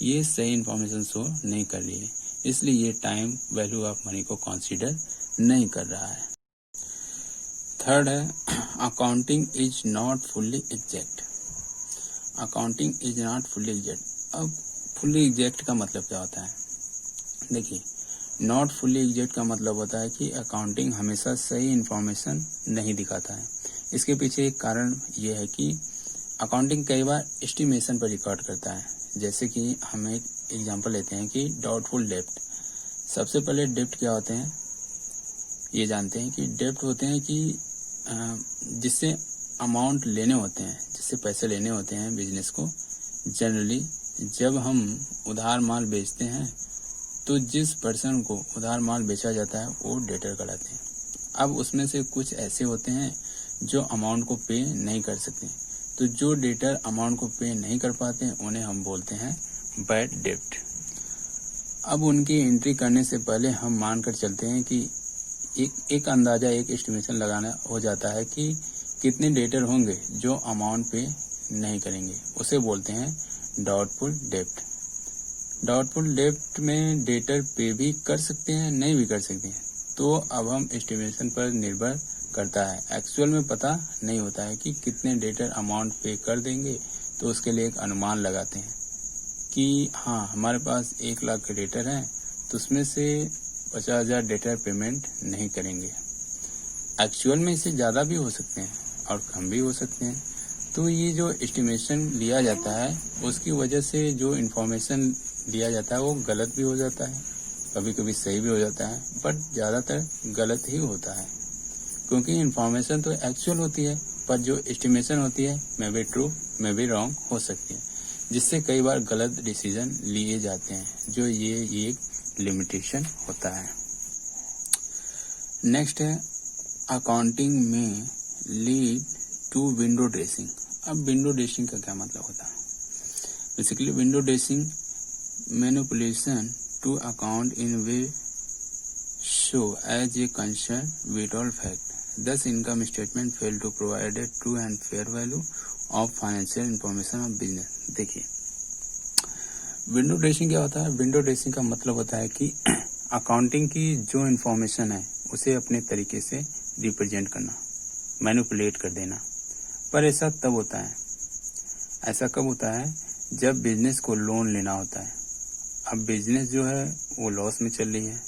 ये सही इन्फॉर्मेशन शो नहीं कर रही है, इसलिए ये टाइम वैल्यू ऑफ मनी को कंसीडर नहीं कर रहा है। थर्ड है accounting is not fully exact. Accounting is not fully exact. अब फुल्ली एग्जैक्ट का मतलब क्या होता है? देखिए, नॉट फुल्ली एग्जैक्ट का मतलब होता है कि अकाउंटिंग हमेशा सही इन्फॉर्मेशन नहीं दिखाता है। इसके पीछे एक कारण यह है कि अकाउंटिंग कई बार एस्टिमेशन पर रिकॉर्ड करता है। जैसे कि हम एक एग्जांपल लेते हैं कि डाउटफुल डेब्ट। सबसे पहले डेब्ट क्या होते हैं ये जानते हैं कि डेब्ट होते हैं कि जिससे अमाउंट लेने होते हैं, जिससे पैसे लेने होते हैं बिजनेस को। जनरली जब हम उधार माल बेचते हैं तो जिस पर्सन को उधार माल बेचा जाता है वो डेटर कहलाते हैं। अब उसमें से कुछ ऐसे होते हैं जो अमाउंट को पे नहीं कर सकते, तो जो डेटर अमाउंट को पे नहीं कर पाते हैं उन्हें हम बोलते हैं बैड डेब्ट। अब उनकी एंट्री करने से पहले हम मानकर चलते हैं कि एक अंदाजा, एक एस्टिमेशन लगाना हो जाता है कि कितने डेटर होंगे जो अमाउंट पे नहीं करेंगे, उसे बोलते हैं डाउटफुल डेब्ट। डाउटफुल डेब्ट में डेटर पे भी कर सकते हैं, नहीं भी कर सकते हैं, तो अब हम एस्टिमेशन पर निर्भर करता है। एक्चुअल में पता नहीं होता है कि कितने डेटर अमाउंट पे कर देंगे, तो उसके लिए एक अनुमान लगाते हैं कि हाँ हमारे पास 1 लाख के डेटर हैं, तो उसमें से 50,000 डेटर पेमेंट नहीं करेंगे। एक्चुअल में इससे ज़्यादा भी हो सकते हैं और कम भी हो सकते हैं। तो ये जो एस्टिमेशन लिया जाता है उसकी वजह से जो इन्फॉर्मेशन दिया जाता है वो गलत भी हो जाता है, कभी कभी सही भी हो जाता है, बट ज़्यादातर गलत ही होता है, क्योंकि इन्फॉर्मेशन तो एक्चुअल होती है पर जो एस्टिमेशन होती है may be true may be wrong हो सकती है, जिससे कई बार गलत डिसीजन लिए जाते हैं, जो ये एक लिमिटेशन होता है। नेक्स्ट है अकाउंटिंग में लीड टू विंडो ड्रेसिंग। अब विंडो ड्रेसिंग का क्या मतलब होता है? Basically window dressing manipulation to account in way show as a concern with all fact, thus income statement fail to provide a true and fair value of financial information of business। देखिए, window dressing क्या होता है? Window dressing का मतलब होता है कि accounting की जो इन्फॉर्मेशन है उसे अपने तरीके से रिप्रेजेंट करना, मैनिपुलेट कर देना। पर ऐसा तब होता है, ऐसा कब होता है? जब बिजनेस को लोन लेना होता है। अब बिजनेस जो है वो लॉस में चल रही है,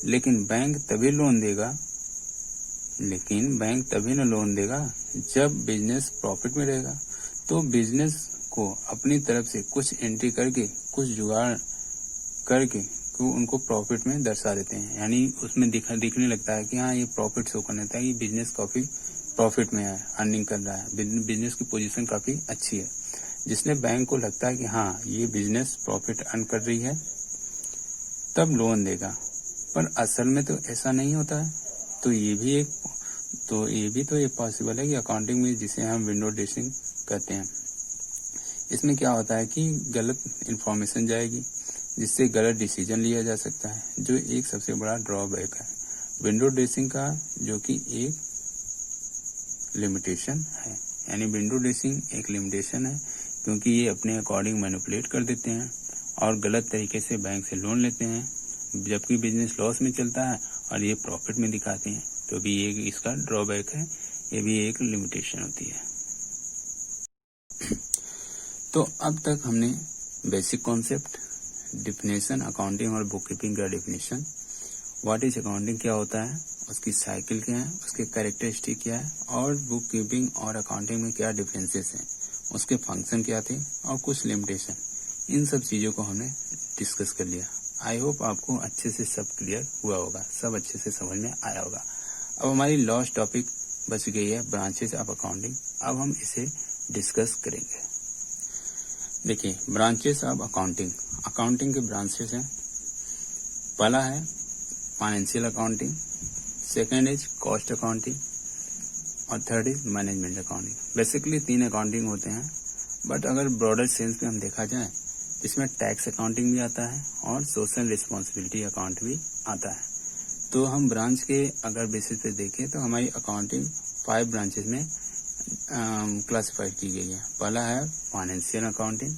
लेकिन बैंक तभी लोन देगा, लोन देगा जब बिजनेस प्रॉफिट में रहेगा। तो बिजनेस को अपनी तरफ से कुछ एंट्री करके, कुछ जुगाड़ करके तो उनको प्रॉफिट में दर्शा देते हैं, यानी उसमें दिखने लगता है कि हाँ ये प्रॉफिट शो करने लगता है, ये बिजनेस काफी प्रॉफिट में है, अर्निंग कर रहा है, बिजनेस की पोजीशन काफी अच्छी है, जिसने बैंक को लगता है कि हाँ ये बिजनेस प्रॉफिट अर्न कर रही है, तब लोन देगा। पर असल में तो ऐसा नहीं होता है। तो ये भी एक पॉसिबल है कि अकाउंटिंग में, जिसे हम विंडो ड्रेसिंग कहते हैं, इसमें क्या होता है कि गलत इन्फॉर्मेशन जाएगी, जिससे गलत डिसीजन लिया जा सकता है, जो एक सबसे बड़ा ड्रॉबैक है विंडो ड्रेसिंग का, जो कि एक लिमिटेशन है। यानी विंडो ड्रेसिंग एक लिमिटेशन है, क्योंकि ये अपने अकॉर्डिंग मैनिपुलेट कर देते हैं और गलत तरीके से बैंक से लोन लेते हैं, जबकि बिजनेस लॉस में चलता है और ये प्रॉफिट में दिखाते हैं। तो भी ये इसका ड्रॉबैक है, ये भी एक लिमिटेशन होती है। तो अब तक हमने बेसिक कॉन्सेप्ट, डिफिनेशन, अकाउंटिंग और बुक कीपिंग का डिफिनेशन, व्हाट इज अकाउंटिंग क्या होता है, उसकी साइकिल क्या है, उसके कैरेक्टरिस्टिक क्या है, और बुक कीपिंग और अकाउंटिंग में क्या डिफरेंसेस हैं, उसके फंक्शन क्या थे और कुछ लिमिटेशन, इन सब चीजों को हमने डिस्कस कर लिया। आई होप आपको अच्छे से सब क्लियर हुआ होगा, सब अच्छे से समझ में आया होगा। अब हमारी लास्ट टॉपिक बच गई है ब्रांचेस ऑफ अकाउंटिंग। अब हम इसे डिस्कस करेंगे। देखिए, ब्रांचेस ऑफ अकाउंटिंग, अकाउंटिंग के ब्रांचेस हैं। पहला है financial accounting, second is cost accounting और third is management accounting. Basically 3 accounting होते हैं, बट अगर ब्रॉडर सेंस में हम देखा जाए, इसमें टैक्स अकाउंटिंग भी आता है और सोशल रिस्पॉन्सिबिलिटी अकाउंट भी आता है। तो हम ब्रांच के अगर बेसिस पे देखें तो हमारी अकाउंटिंग 5 ब्रांचेस में क्लासिफाइड की गई है। पहला है फाइनेंशियल अकाउंटिंग,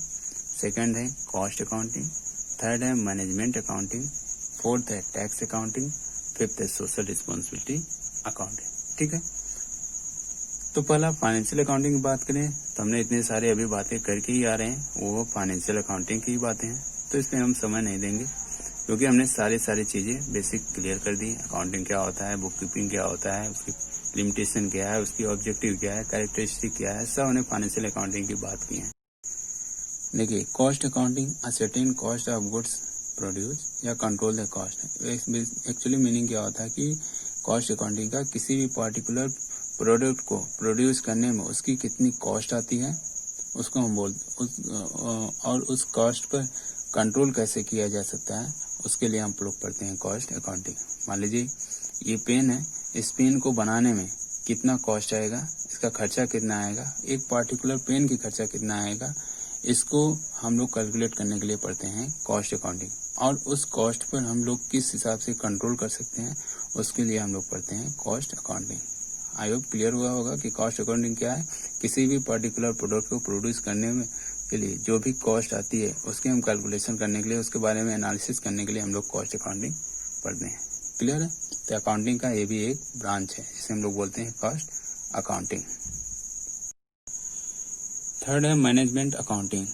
सेकंड है कॉस्ट अकाउंटिंग, थर्ड है मैनेजमेंट अकाउंटिंग, फोर्थ है टैक्स अकाउंटिंग, फिफ्थ है सोशल रिस्पॉन्सिबिलिटी अकाउंटिंग। ठीक है, तो पहला फाइनेंशियल अकाउंटिंग की बात करें तो हमने इतने सारे अभी बातें करके ही आ रहे हैं, वो फाइनेंशियल अकाउंटिंग की बातें हैं, तो इसमें हम समय नहीं देंगे, क्योंकि हमने सारी चीजें बेसिक क्लियर कर दी। अकाउंटिंग क्या होता है, बुक कीपिंग क्या होता है, उसकी लिमिटेशन क्या है, उसकी ऑब्जेक्टिव क्या है, कैरेक्टरिस्टिक क्या है, सब हमने फाइनेंशियल अकाउंटिंग की बात की है। देखिए, cost accounting, certain cost of goods produce या control the cost. Actually meaning क्या होता है कि कॉस्ट अकाउंटिंग का किसी भी पार्टिकुलर प्रोडक्ट को प्रोड्यूस करने में उसकी कितनी कॉस्ट आती है, उसको हम और उस कॉस्ट पर कंट्रोल कैसे किया जा सकता है, उसके लिए हम लोग पढ़ते हैं कॉस्ट अकाउंटिंग। मान लीजिए ये पेन है, इस पेन को बनाने में कितना कॉस्ट आएगा, इसका खर्चा कितना आएगा, एक पार्टिकुलर पेन की खर्चा कितना आएगा, इसको हम लोग कैलकुलेट करने के लिए पढ़ते हैं कॉस्ट अकाउंटिंग। और उस कॉस्ट पर हम लोग किस हिसाब से कंट्रोल कर सकते हैं, उसके लिए हम लोग पढ़ते हैं cost accounting. I hope clear हुआ होगा कि कॉस्ट अकाउंटिंग क्या है। किसी भी पर्टिकुलर प्रोडक्ट को प्रोड्यूस करने में के लिए जो भी कॉस्ट आती है, उसके हम कैलकुलेशन करने के लिए, उसके बारे में एनालिसिस करने के लिए हम लोग कॉस्ट अकाउंटिंग पढ़ते हैं। क्लियर है? तो अकाउंटिंग का ये भी एक ब्रांच है, जिसे हम लोग बोलते हैं कॉस्ट अकाउंटिंग। थर्ड है management accounting.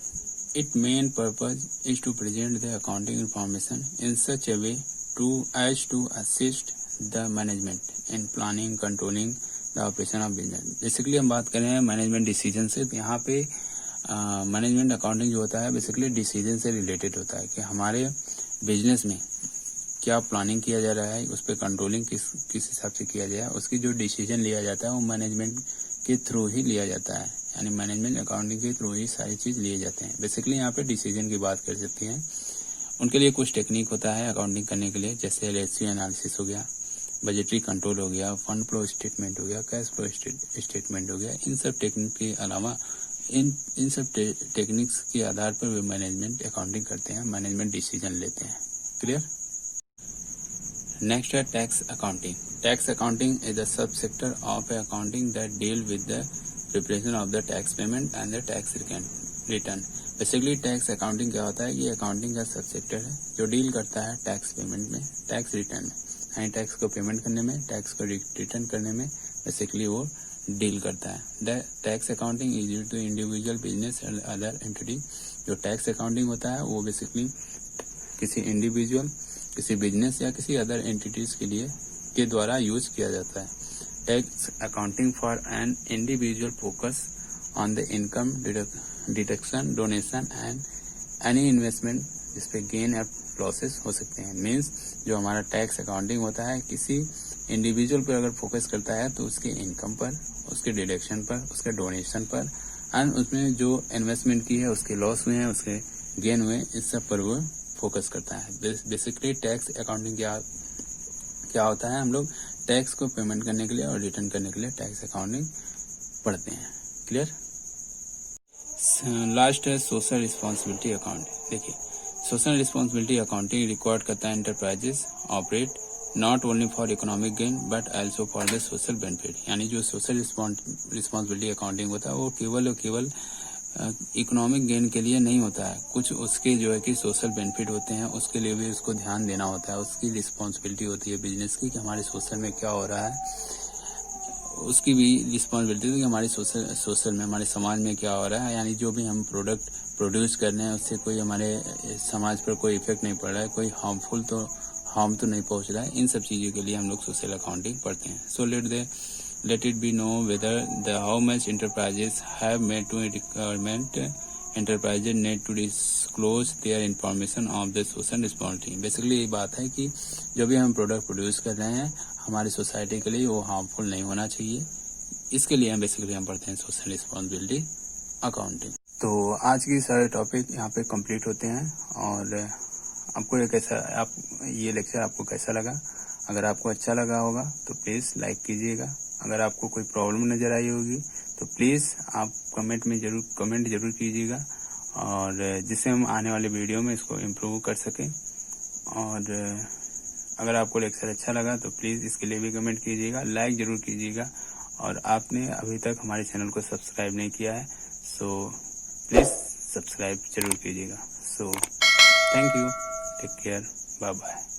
It main purpose is to present the accounting information in such a way as to assist the management in planning, controlling the operation of business। Basically हम बात कर रहे हैं management decision से। तो यहाँ पे मैनेजमेंट अकाउंटिंग जो होता है बेसिकली डिसीजन से रिलेटेड होता है कि हमारे बिजनेस में क्या प्लानिंग किया जा रहा है, उस पर कंट्रोलिंग किस हिसाब से किया जाए, उसकी जो डिसीजन लिया जाता है वो मैनेजमेंट के थ्रू ही लिया जाता है, यानी मैनेजमेंट अकाउंटिंग के थ्रू ही सारी चीज लिए जाते हैं। बेसिकली यहाँ पे डिसीजन की बात कर सकते हैं। उनके लिए कुछ टेक्निक होता है अकाउंटिंग करने के लिए, जैसे LHC एनालिसिस हो गया, बजटरी कंट्रोल हो गया, फंड फ्लो स्टेटमेंट हो गया, कैश फ्लो स्टेटमेंट हो गया। इन सब टेक्निक के अलावा इन सब टेक्निक्स के आधार पर वे मैनेजमेंट अकाउंटिंग करते हैं, मैनेजमेंट डिसीजन लेते हैं। क्लियर? नेक्स्ट है tax accounting. Tax accounting is the sub sector of accounting that deal with the preparation of the tax payment and the tax return. Basically tax accounting क्या होता है, ये accounting का सब sector है जो डील करता है टैक्स पेमेंट में, टैक्स रिटर्न में, यानी टैक्स को पेमेंट करने में, टैक्स को रिटर्न करने में बेसिकली वो डील करता है। The tax accounting is used to individual business and other entity. जो टैक्स अकाउंटिंग होता है वो बेसिकली किसी इंडिविजुअल, किसी बिजनेस या किसी अदर एंटिटीज के द्वारा यूज किया जाता है। Tax accounting for an individual focus on the income deduction, donation and any investment जिसपे गेन या लॉसेस हो सकते हैं। मीन्स जो हमारा टैक्स अकाउंटिंग होता है किसी इंडिविजुअल पर अगर फोकस करता है तो उसके इनकम पर, उसके डिडक्शन पर, उसके डोनेशन पर एंड उसमें जो इन्वेस्टमेंट की है उसके लॉस हुए हैं, उसके गेन हुए, इस सब पर वो फोकस करता है। बेसिकली टैक्स अकाउंटिंग क्या होता है, हम लोग टैक्स को पेमेंट करने के लिए और रिटर्न करने के लिए टैक्स अकाउंटिंग पढ़ते हैं। क्लियर। लास्ट है सोशल रिस्पॉन्सिबिलिटी अकाउंटिंग। देखिए, सोशल रिस्पॉन्सिबिलिटी अकाउंटिंग रिक्वायर्ड करता है enterprises operate not only for economic gain but also for the social benefit. यानी जो सोशल रिस्पॉन्सिबिलिटी अकाउंटिंग होता है वो केवल और केवल इकोनॉमिक गेन के लिए नहीं होता है, कुछ उसके जो है कि सोशल बेनिफिट होते हैं, उसके लिए भी उसको ध्यान देना होता है। उसकी रिस्पॉन्सिबिलिटी होती है बिजनेस की कि हमारे सोशल में क्या हो रहा है, उसकी भी रिस्पॉन्सिबिलिटी है कि हमारी सोशल में, हमारे समाज में क्या हो रहा है। यानी जो भी हम प्रोडक्ट प्रोड्यूस कर रहे हैं उससे कोई हमारे समाज पर कोई इफेक्ट नहीं पड़ रहा है, कोई हार्म तो नहीं पहुंच रहा है। इन सब चीजों के लिए हम लोग सोशल अकाउंटिंग पढ़ते हैं। सो let it be know whether how much enterprises have made to a requirement enterprises need to disclose their information of the social responsibility। Basically ये बात है कि जो भी हम प्रोडक्ट प्रोड्यूस कर रहे हैं हमारी सोसाइटी के लिए वो हार्मफुल नहीं होना चाहिए। इसके लिए हम बेसिकली हम पढ़ते हैं सोशल रिस्पॉन्सिबिलिटी अकाउंटिंग। तो आज की सारे टॉपिक यहाँ पे कंप्लीट होते हैं। और आपको ये लेक्चर आपको कैसा लगा? अगर आपको अच्छा लगा होगा तो प्लीज़ लाइक कीजिएगा। अगर आपको कोई प्रॉब्लम नज़र आई होगी तो प्लीज़ आप कमेंट जरूर कीजिएगा, और जिससे हम आने वाले वीडियो में इसको इम्प्रूव कर सकें। और अगर आपको लेक्चर अच्छा लगा तो प्लीज़ इसके लिए भी कमेंट कीजिएगा, लाइक ज़रूर कीजिएगा। और आपने अभी तक हमारे चैनल को सब्सक्राइब नहीं किया है सो प्लीज़ सब्सक्राइब जरूर कीजिएगा। So thank you, take care, bye bye.